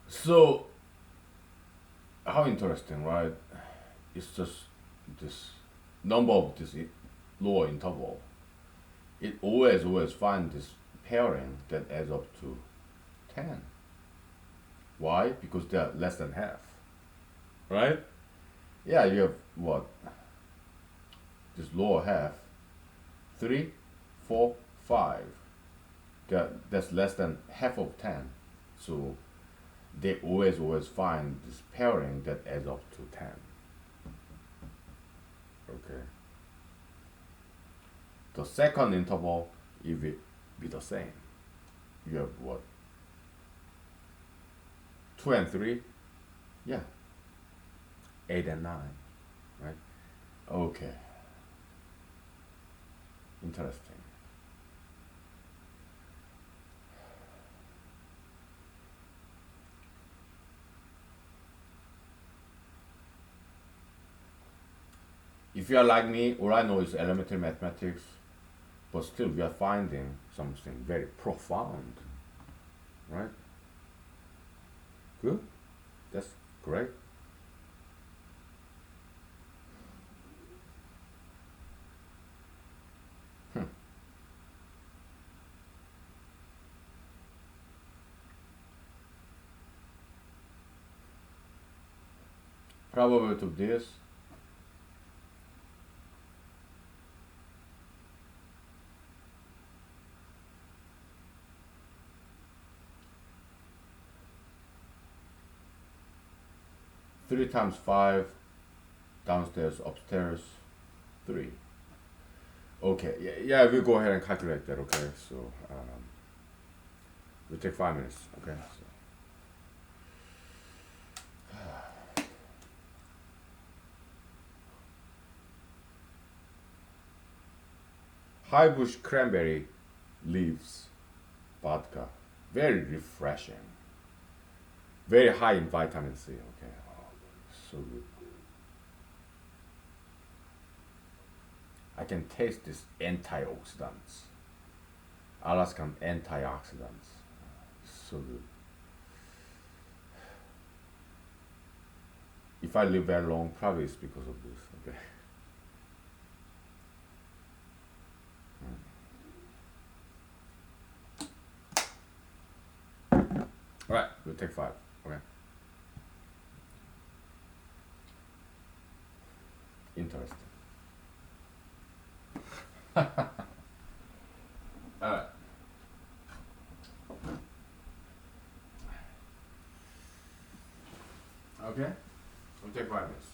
So how interesting, right? It's just this number of this lower interval. It always find this pairing that adds up to 10. Why? Because they are less than half, right? Yeah, you have what? This lower half, 3, 4, 5. That's less than half of 10. So they always find this pairing that adds up to 10. Okay. The second interval, it will be the same. You have what? 2 and 3? Yeah. 8 and 9, right? Okay. Interesting. If you are like me, all I know is elementary mathematics, but still we are finding something very profound, right? Good? That's great. Hmm. Probability of this, 3 times 5, downstairs, upstairs, 3. Okay, yeah, we'll go ahead and calculate that, okay? So, we'll take 5 minutes, okay? So, high bush cranberry leaves vodka, very refreshing, very high in vitamin C, okay? Oh, so good. I can taste this antioxidants, Alaskan antioxidants. So good. If I live very long, probably it's because of this, okay? All right, we'll take 5, okay? Interesting. All right. Okay. We'll take 5 minutes.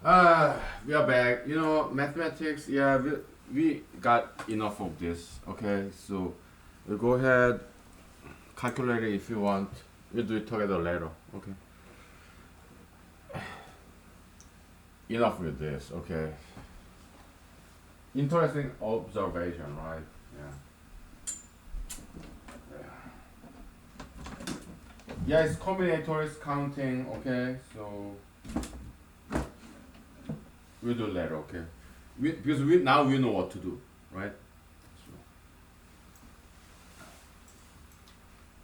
We are back. You know, mathematics. Yeah, we got enough of this. Okay, so we go ahead, calculate it if you want. We'll do it together later. Okay. Enough with this. Okay. Interesting observation, right? Yeah. Yeah, it's combinatorics counting. Okay, so we'll do later. Okay. Because now we know what to do, right? So,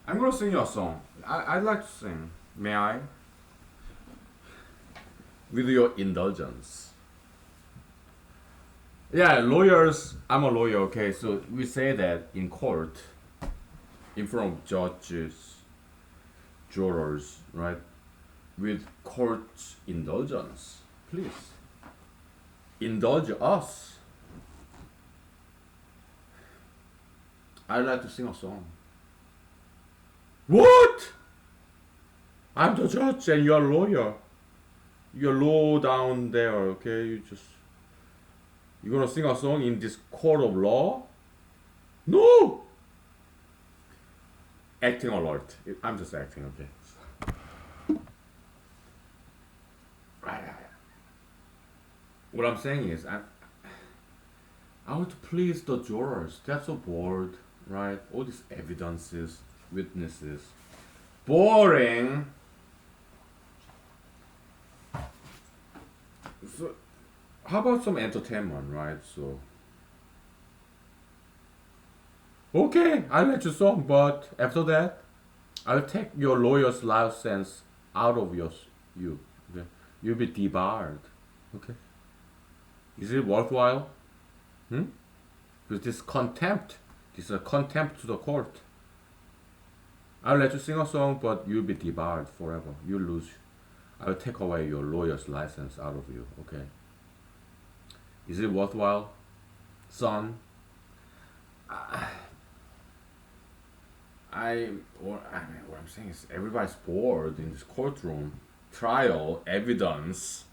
I'm gonna sing you a song. I'd like to sing. May I? With your indulgence. Yeah, lawyers. I'm a lawyer. Okay, so we say that in court, in front of judges, jurors, right? With court's indulgence, please indulge us. I'd like to sing a song. What? I'm the judge and you're a lawyer. You're low down there, okay? You're gonna sing a song in this court of law? No! Acting alert. I'm just acting, okay? What I'm saying is, I want to please the jurors. They're so bored, right? All these evidences, witnesses. Boring! So, how about some entertainment, right? So, okay, I'll let you song, but after that, I'll take your lawyer's license out of you. Okay? You'll be debarred. Okay? Is it worthwhile? Hmm? Because this is a contempt to the court. I'll let you sing a song, but you'll be debarred forever. You lose. I'll take away your lawyer's license out of you. Okay? Is it worthwhile, son? What I'm saying is everybody's bored in this courtroom. Trial, evidence.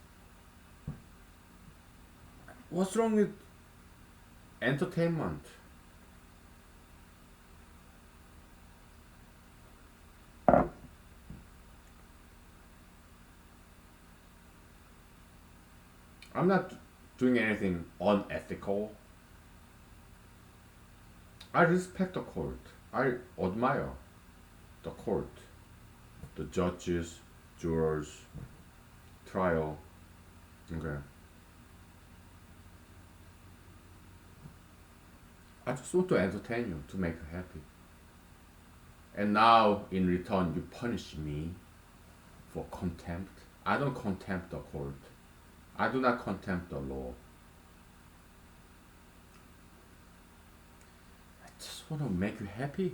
What's wrong with entertainment? I'm not doing anything unethical. I respect the court. I admire the court, the judges, jurors, trial. Okay. I just want to entertain you, to make you happy. And now, in return, you punish me for contempt. I don't contempt the court. I do not contempt the law. I just want to make you happy.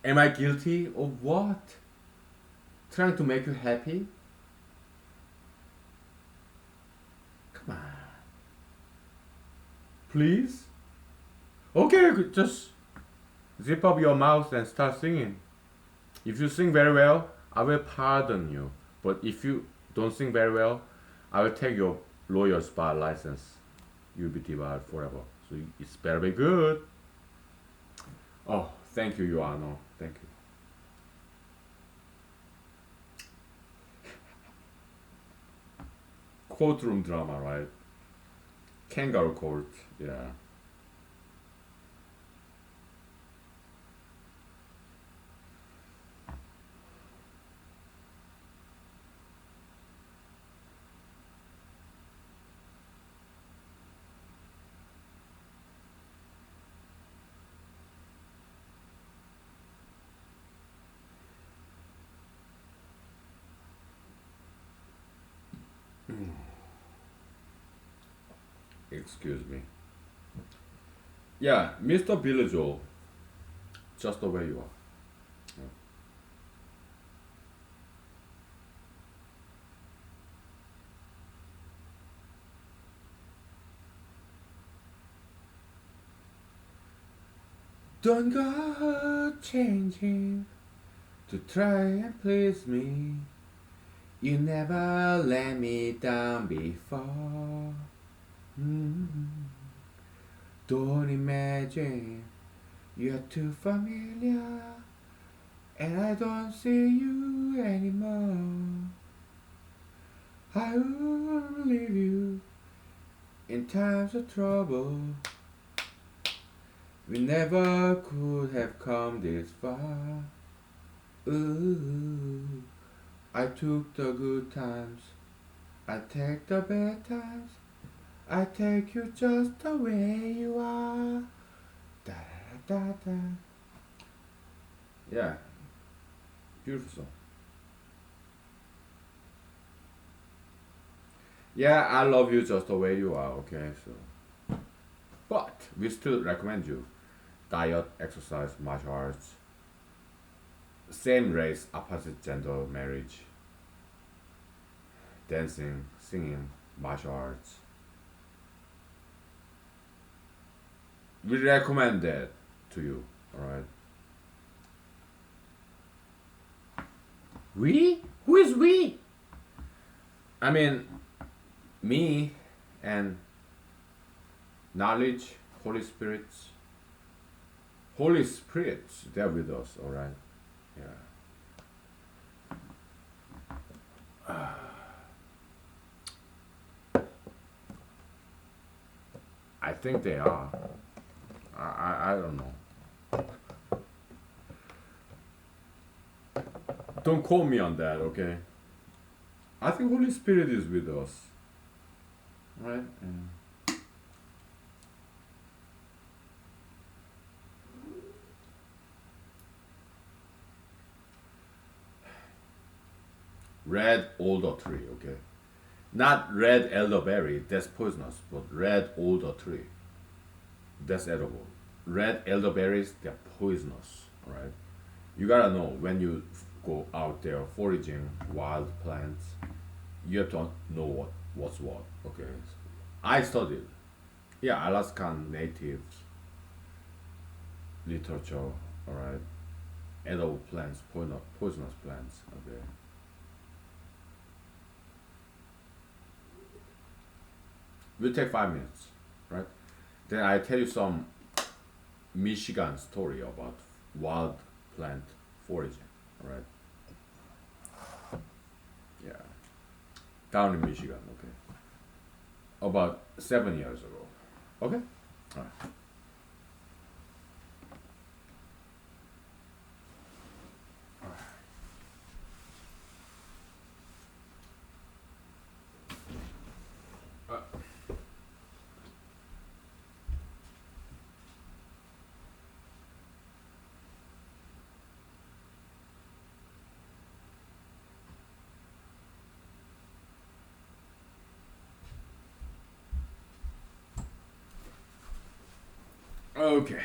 Am I guilty of what? Trying to make you happy? Come on. Please? Okay, just zip up your mouth and start singing. If you sing very well, I will pardon you. But if you don't sing very well, I will take your lawyer's bar license. You'll be debarred forever. So it's better be good. Oh, thank you, Your Honor. Thank you. Courtroom drama, right? Kangaroo court, yeah. Excuse me. Yeah, Mr. Billy Joel, just the way you are. Yeah. Don't go changing to try and please me. You never let me down before. Mm. Don't imagine you're too familiar, and I don't see you anymore. I will leave you in times of trouble. We never could have come this far. Ooh, I took the good times, I take the bad times. I take you just the way you are. Da da da da. Yeah, beautiful song. Yeah, I love you just the way you are. Okay, so but we still recommend you diet, exercise, martial arts, same race, opposite gender marriage, dancing, singing, martial arts. We recommend that to you. All right. We? Who is we? I mean, me and knowledge, Holy Spirits. Holy Spirits, they're with us, all right. Yeah. I think they are. I don't know. Don't quote me on that, okay? I think Holy Spirit is with us, right? Red alder tree, okay? Not red elderberry, that's poisonous, but red alder tree, that's edible. Red elderberries, they're poisonous, right? You gotta know when you go out there foraging wild plants, you have to know what's what, okay? I studied, yeah, Alaskan natives literature, all right? Edible plants, poisonous plants, okay? We'll take 5 minutes, right? Then I tell you some Michigan story about wild plant foraging. All right? Yeah, down in Michigan. Okay, about 7 years ago. Okay. All right. Okay.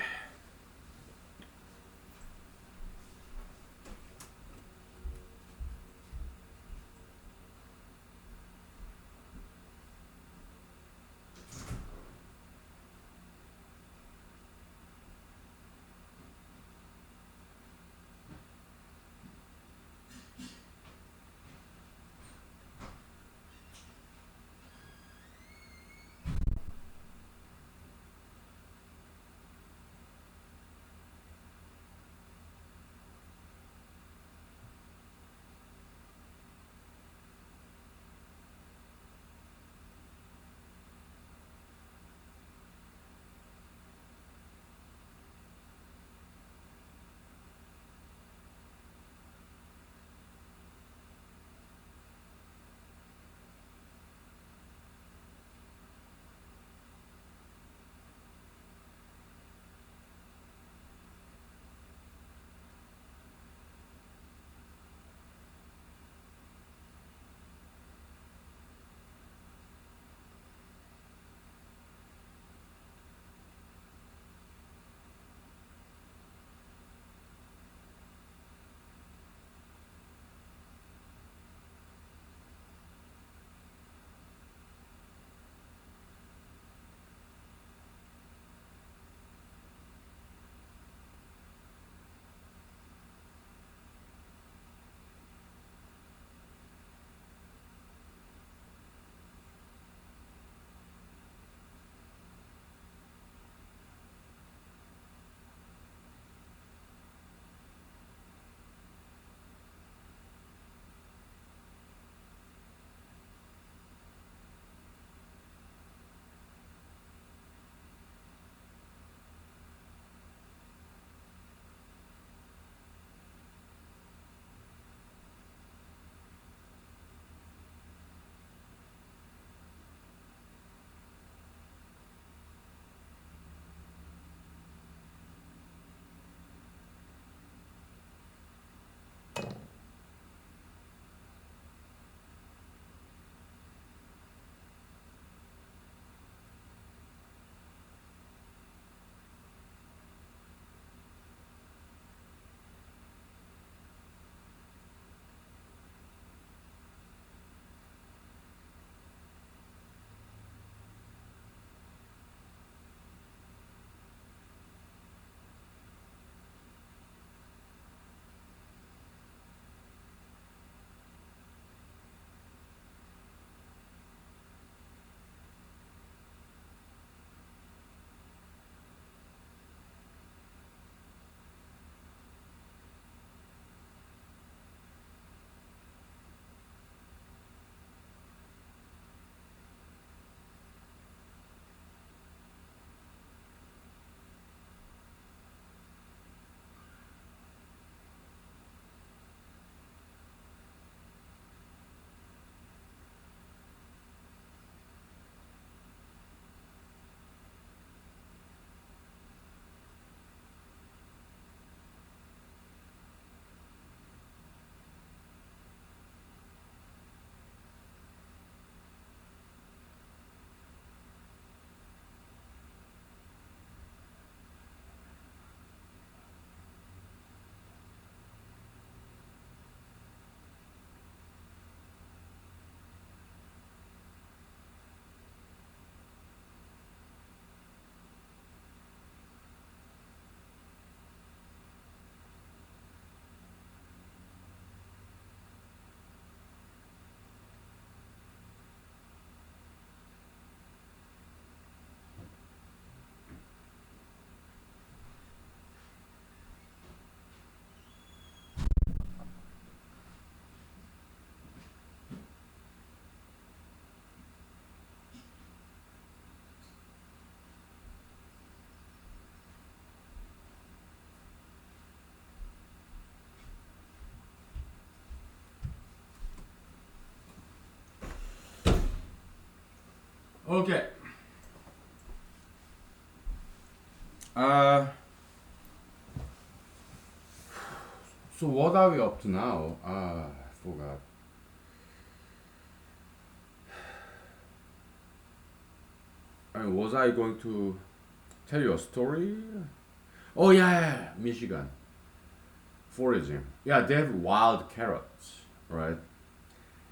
Okay. Uh, so what are we up to now? I forgot. Was I going to tell you a story? Oh yeah, Michigan foraging. Yeah, they have wild carrots, right?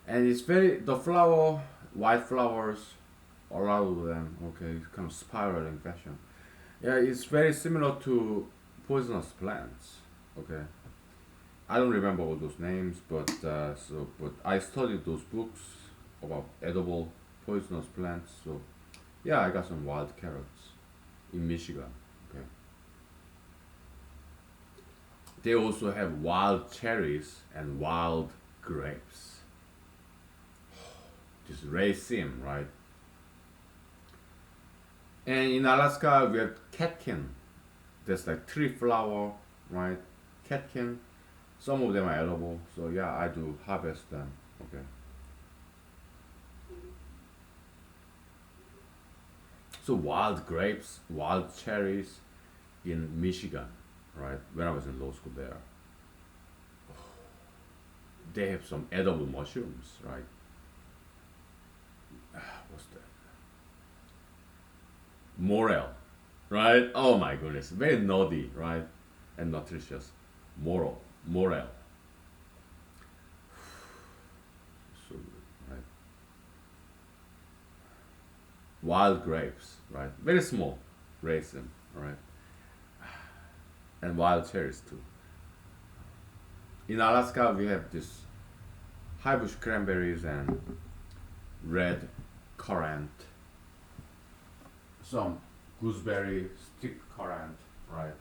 And it's very the flower, white flowers, a lot of them. Okay, it's kind of spiraling fashion. Yeah, it's very similar to poisonous plants. Okay, I don't remember all those names, but I studied those books about edible poisonous plants. So yeah, I got some wild carrots in Michigan. Okay, they also have wild cherries and wild grapes. This raceme, right? And in Alaska, we have catkin. There's like tree flower, right? Catkin. Some of them are edible, so yeah, I do harvest them. Okay. So wild grapes, wild cherries in Michigan, right? When I was in law school there, they have some edible mushrooms, right? What's that? Morel, right? Oh my goodness, very naughty, right? And nutritious. Morel. So good, right? Wild grapes, right? Very small, raisin, right? And wild cherries too. In Alaska, we have this high bush cranberries and red currant, some gooseberry stick currant, right?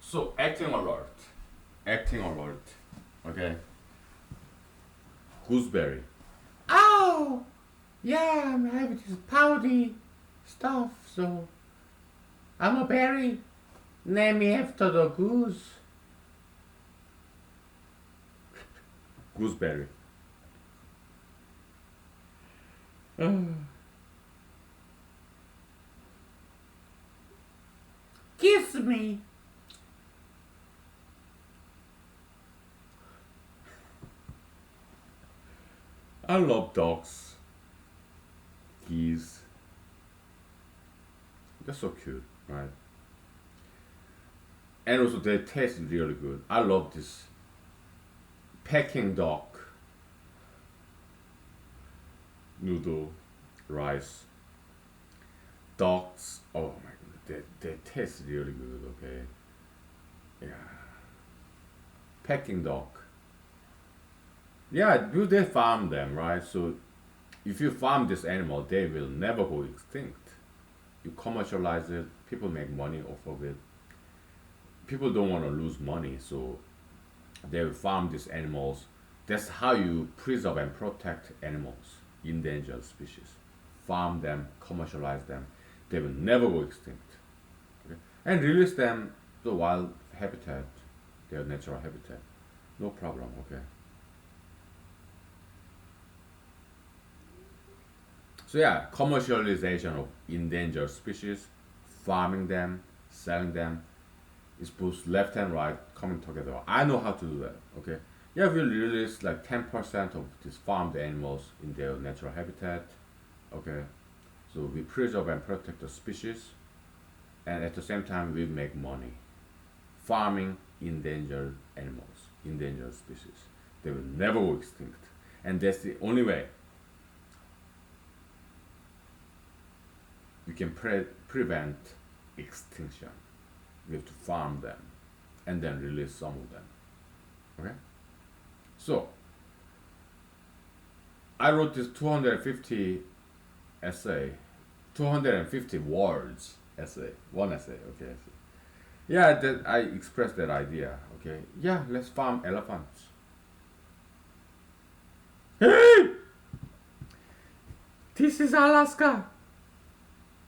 So acting alert, okay? Gooseberry. Oh, yeah, I'm having this powdery stuff, so I'm a berry. Name me after the goose. Gooseberry. Kiss me. I love dogs, geese. They're so cute, right? And also they taste really good. I love this Peking duck noodle rice. Ducks. Oh my god, they taste really good. Okay, yeah. Peking duck. Yeah, you they farm them, right? So if you farm this animal, they will never go extinct. You commercialize it, people make money off of it. People don't want to lose money, so they will farm these animals. That's how you preserve and protect animals, endangered species. Farm them, commercialize them. They will never go extinct. Okay? And release them to wild habitat, their natural habitat. No problem, okay? So yeah, commercialization of endangered species, farming them, selling them, is both left and right coming together. I know how to do that. Okay. Yeah, we release like 10% of these farmed animals in their natural habitat. Okay. So we preserve and protect the species, and at the same time we make money farming endangered animals, endangered species. They will never go extinct, and that's the only way we can prevent extinction. We have to farm them and then release some of them. Okay? So, I wrote this 250 essay, 250 words essay, one essay, okay? Yeah, that I expressed that idea, okay? Yeah, let's farm elephants. Hey! This is Alaska.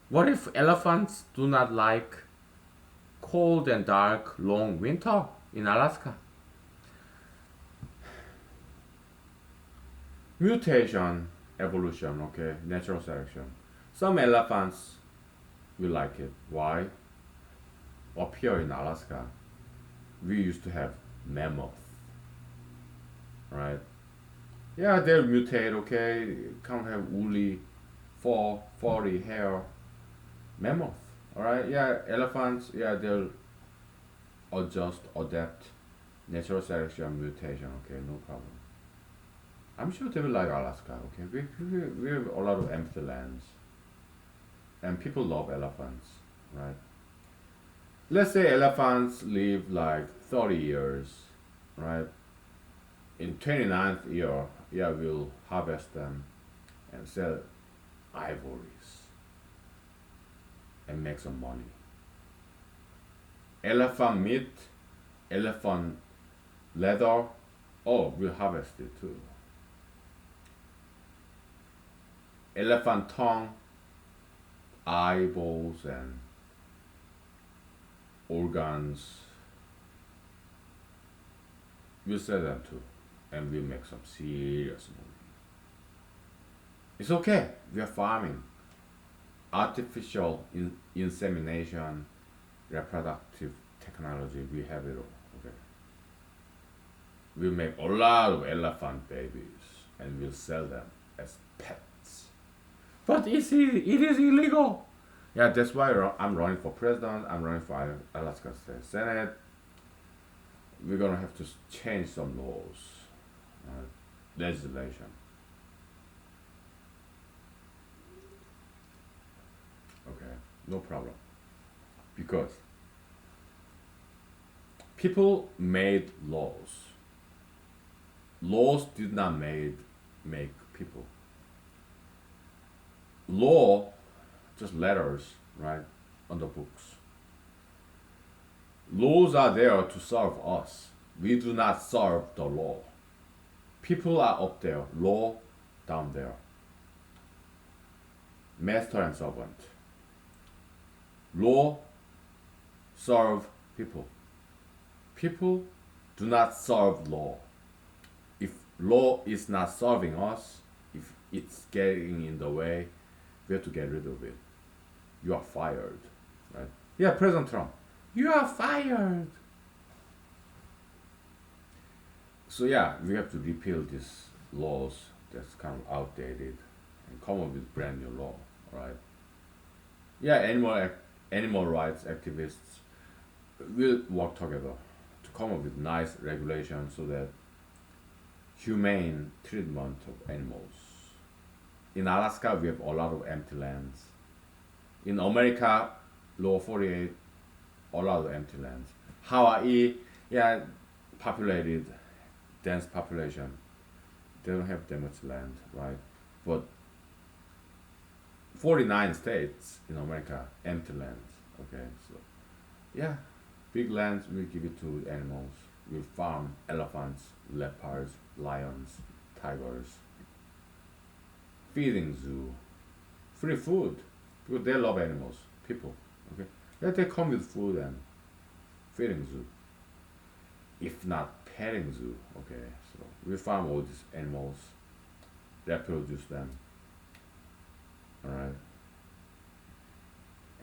What if elephants do not like cold and dark long winter in Alaska? Mutation, evolution, okay, natural selection. Some elephants will like it. Why? Up here in Alaska, we used to have mammoth, right? Yeah, they'll mutate, okay, can't have woolly, fur, furry hair, mammoth, alright? Yeah, elephants, yeah, they'll adjust, adapt, natural selection, mutation, okay, no problem. I'm sure they will like Alaska, okay? We have a lot of empty lands, and people love elephants, right? Let's say elephants live like 30 years, right? In 29th year, yeah, we'll harvest them and sell ivories and make some money. Elephant meat, elephant leather, oh, we'll harvest it too. Elephant tongue, eyeballs, and organs, we'll sell them too, and we'll make some serious money. It's okay, we are farming. Artificial insemination, reproductive technology, we have it all. Okay. We'll make a lot of elephant babies and we'll sell them as pets. But it is illegal. Yeah, that's why I'm running for president. I'm running for Alaska State Senate. We're gonna have to change some laws, legislation. Okay, no problem. Because people made laws. Laws did not make people. Law, just letters, right, on the books. Laws are there to serve us. We do not serve the law. People are up there, law down there. Master and servant. Law serve people. People do not serve law. If law is not serving us, if it's getting in the way, we have to get rid of it. You are fired, right? Yeah, President Trump, you are fired. So yeah, we have to repeal these laws that's kind of outdated and come up with brand new law, right? Yeah, animal rights activists will work together to come up with nice regulations so that humane treatment of animals. In Alaska, we have a lot of empty lands. In America, Lower 48, a lot of empty lands. Hawaii, yeah, populated, dense population. They don't have that much land, right? But 49 states in America, empty lands. Okay, so yeah, big lands, we give it to animals. We farm elephants, leopards, lions, tigers. Feeding zoo, free food, because they love animals, people. Okay, yeah, they come with food and feeding zoo. If not petting zoo, okay. So we farm all these animals, reproduce them, all right,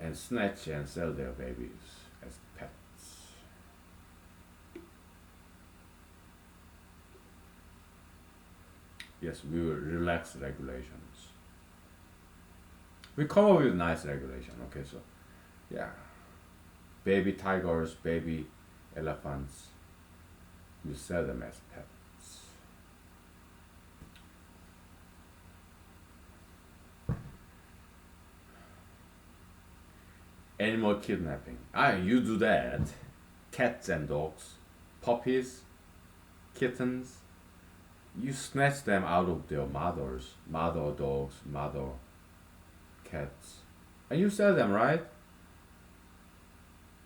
and snatch and sell their babies as pets. Yes, we will relax regulations. We come up with nice regulation. Okay, so yeah, baby tigers, baby elephants, we sell them as pets. Animal kidnapping. Ah, you do that. Cats and dogs, puppies, kittens. You snatch them out of their mothers, mother dogs, mother cats, and you sell them, right?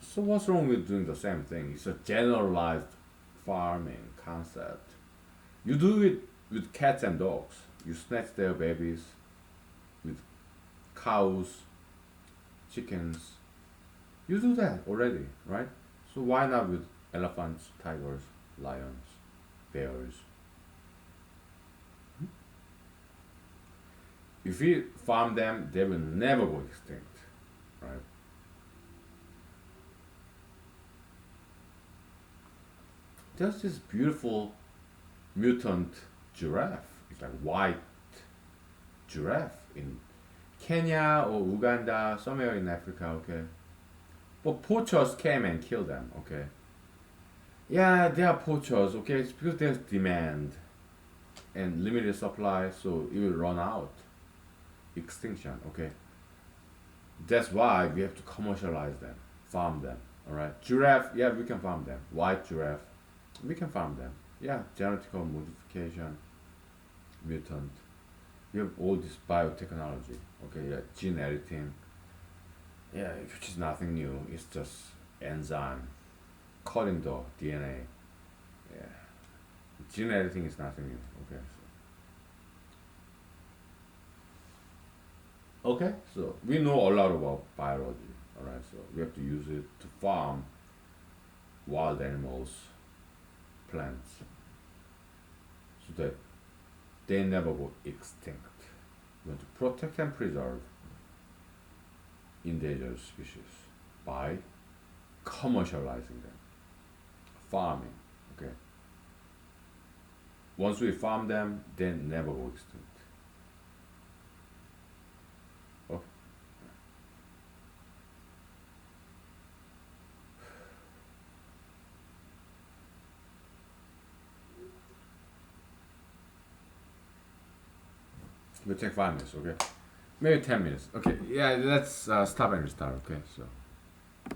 So what's wrong with doing the same thing? It's a generalized farming concept. You do it with cats and dogs. You snatch their babies with cows, chickens. You do that already, right? So why not with elephants, tigers, lions, bears? If we farm them, they will never go extinct, right? There's this beautiful mutant giraffe. It's like white giraffe in Kenya or Uganda, somewhere in Africa, okay? But poachers came and killed them, okay? Yeah, they are poachers, okay? It's because there's demand and limited supply, so it will run out. Extinction, okay? That's why we have to commercialize them, farm them, alright? Giraffe, yeah, we can farm them. White giraffe, we can farm them. Yeah, genetical modification, mutant. We have all this biotechnology, okay? Yeah, gene editing. Yeah, which is nothing new. It's just enzyme coding the DNA. Yeah, gene editing is nothing new. Okay, so we know a lot about biology. All right, so we have to use it to farm wild animals, plants, so that they never go extinct. We want to protect and preserve endangered species by commercializing them, farming. Okay. Once we farm them, they never go extinct. Okay. We'll take 5 minutes. Okay. Maybe 10 minutes. Okay. Yeah. Let's stop and restart. Okay. So.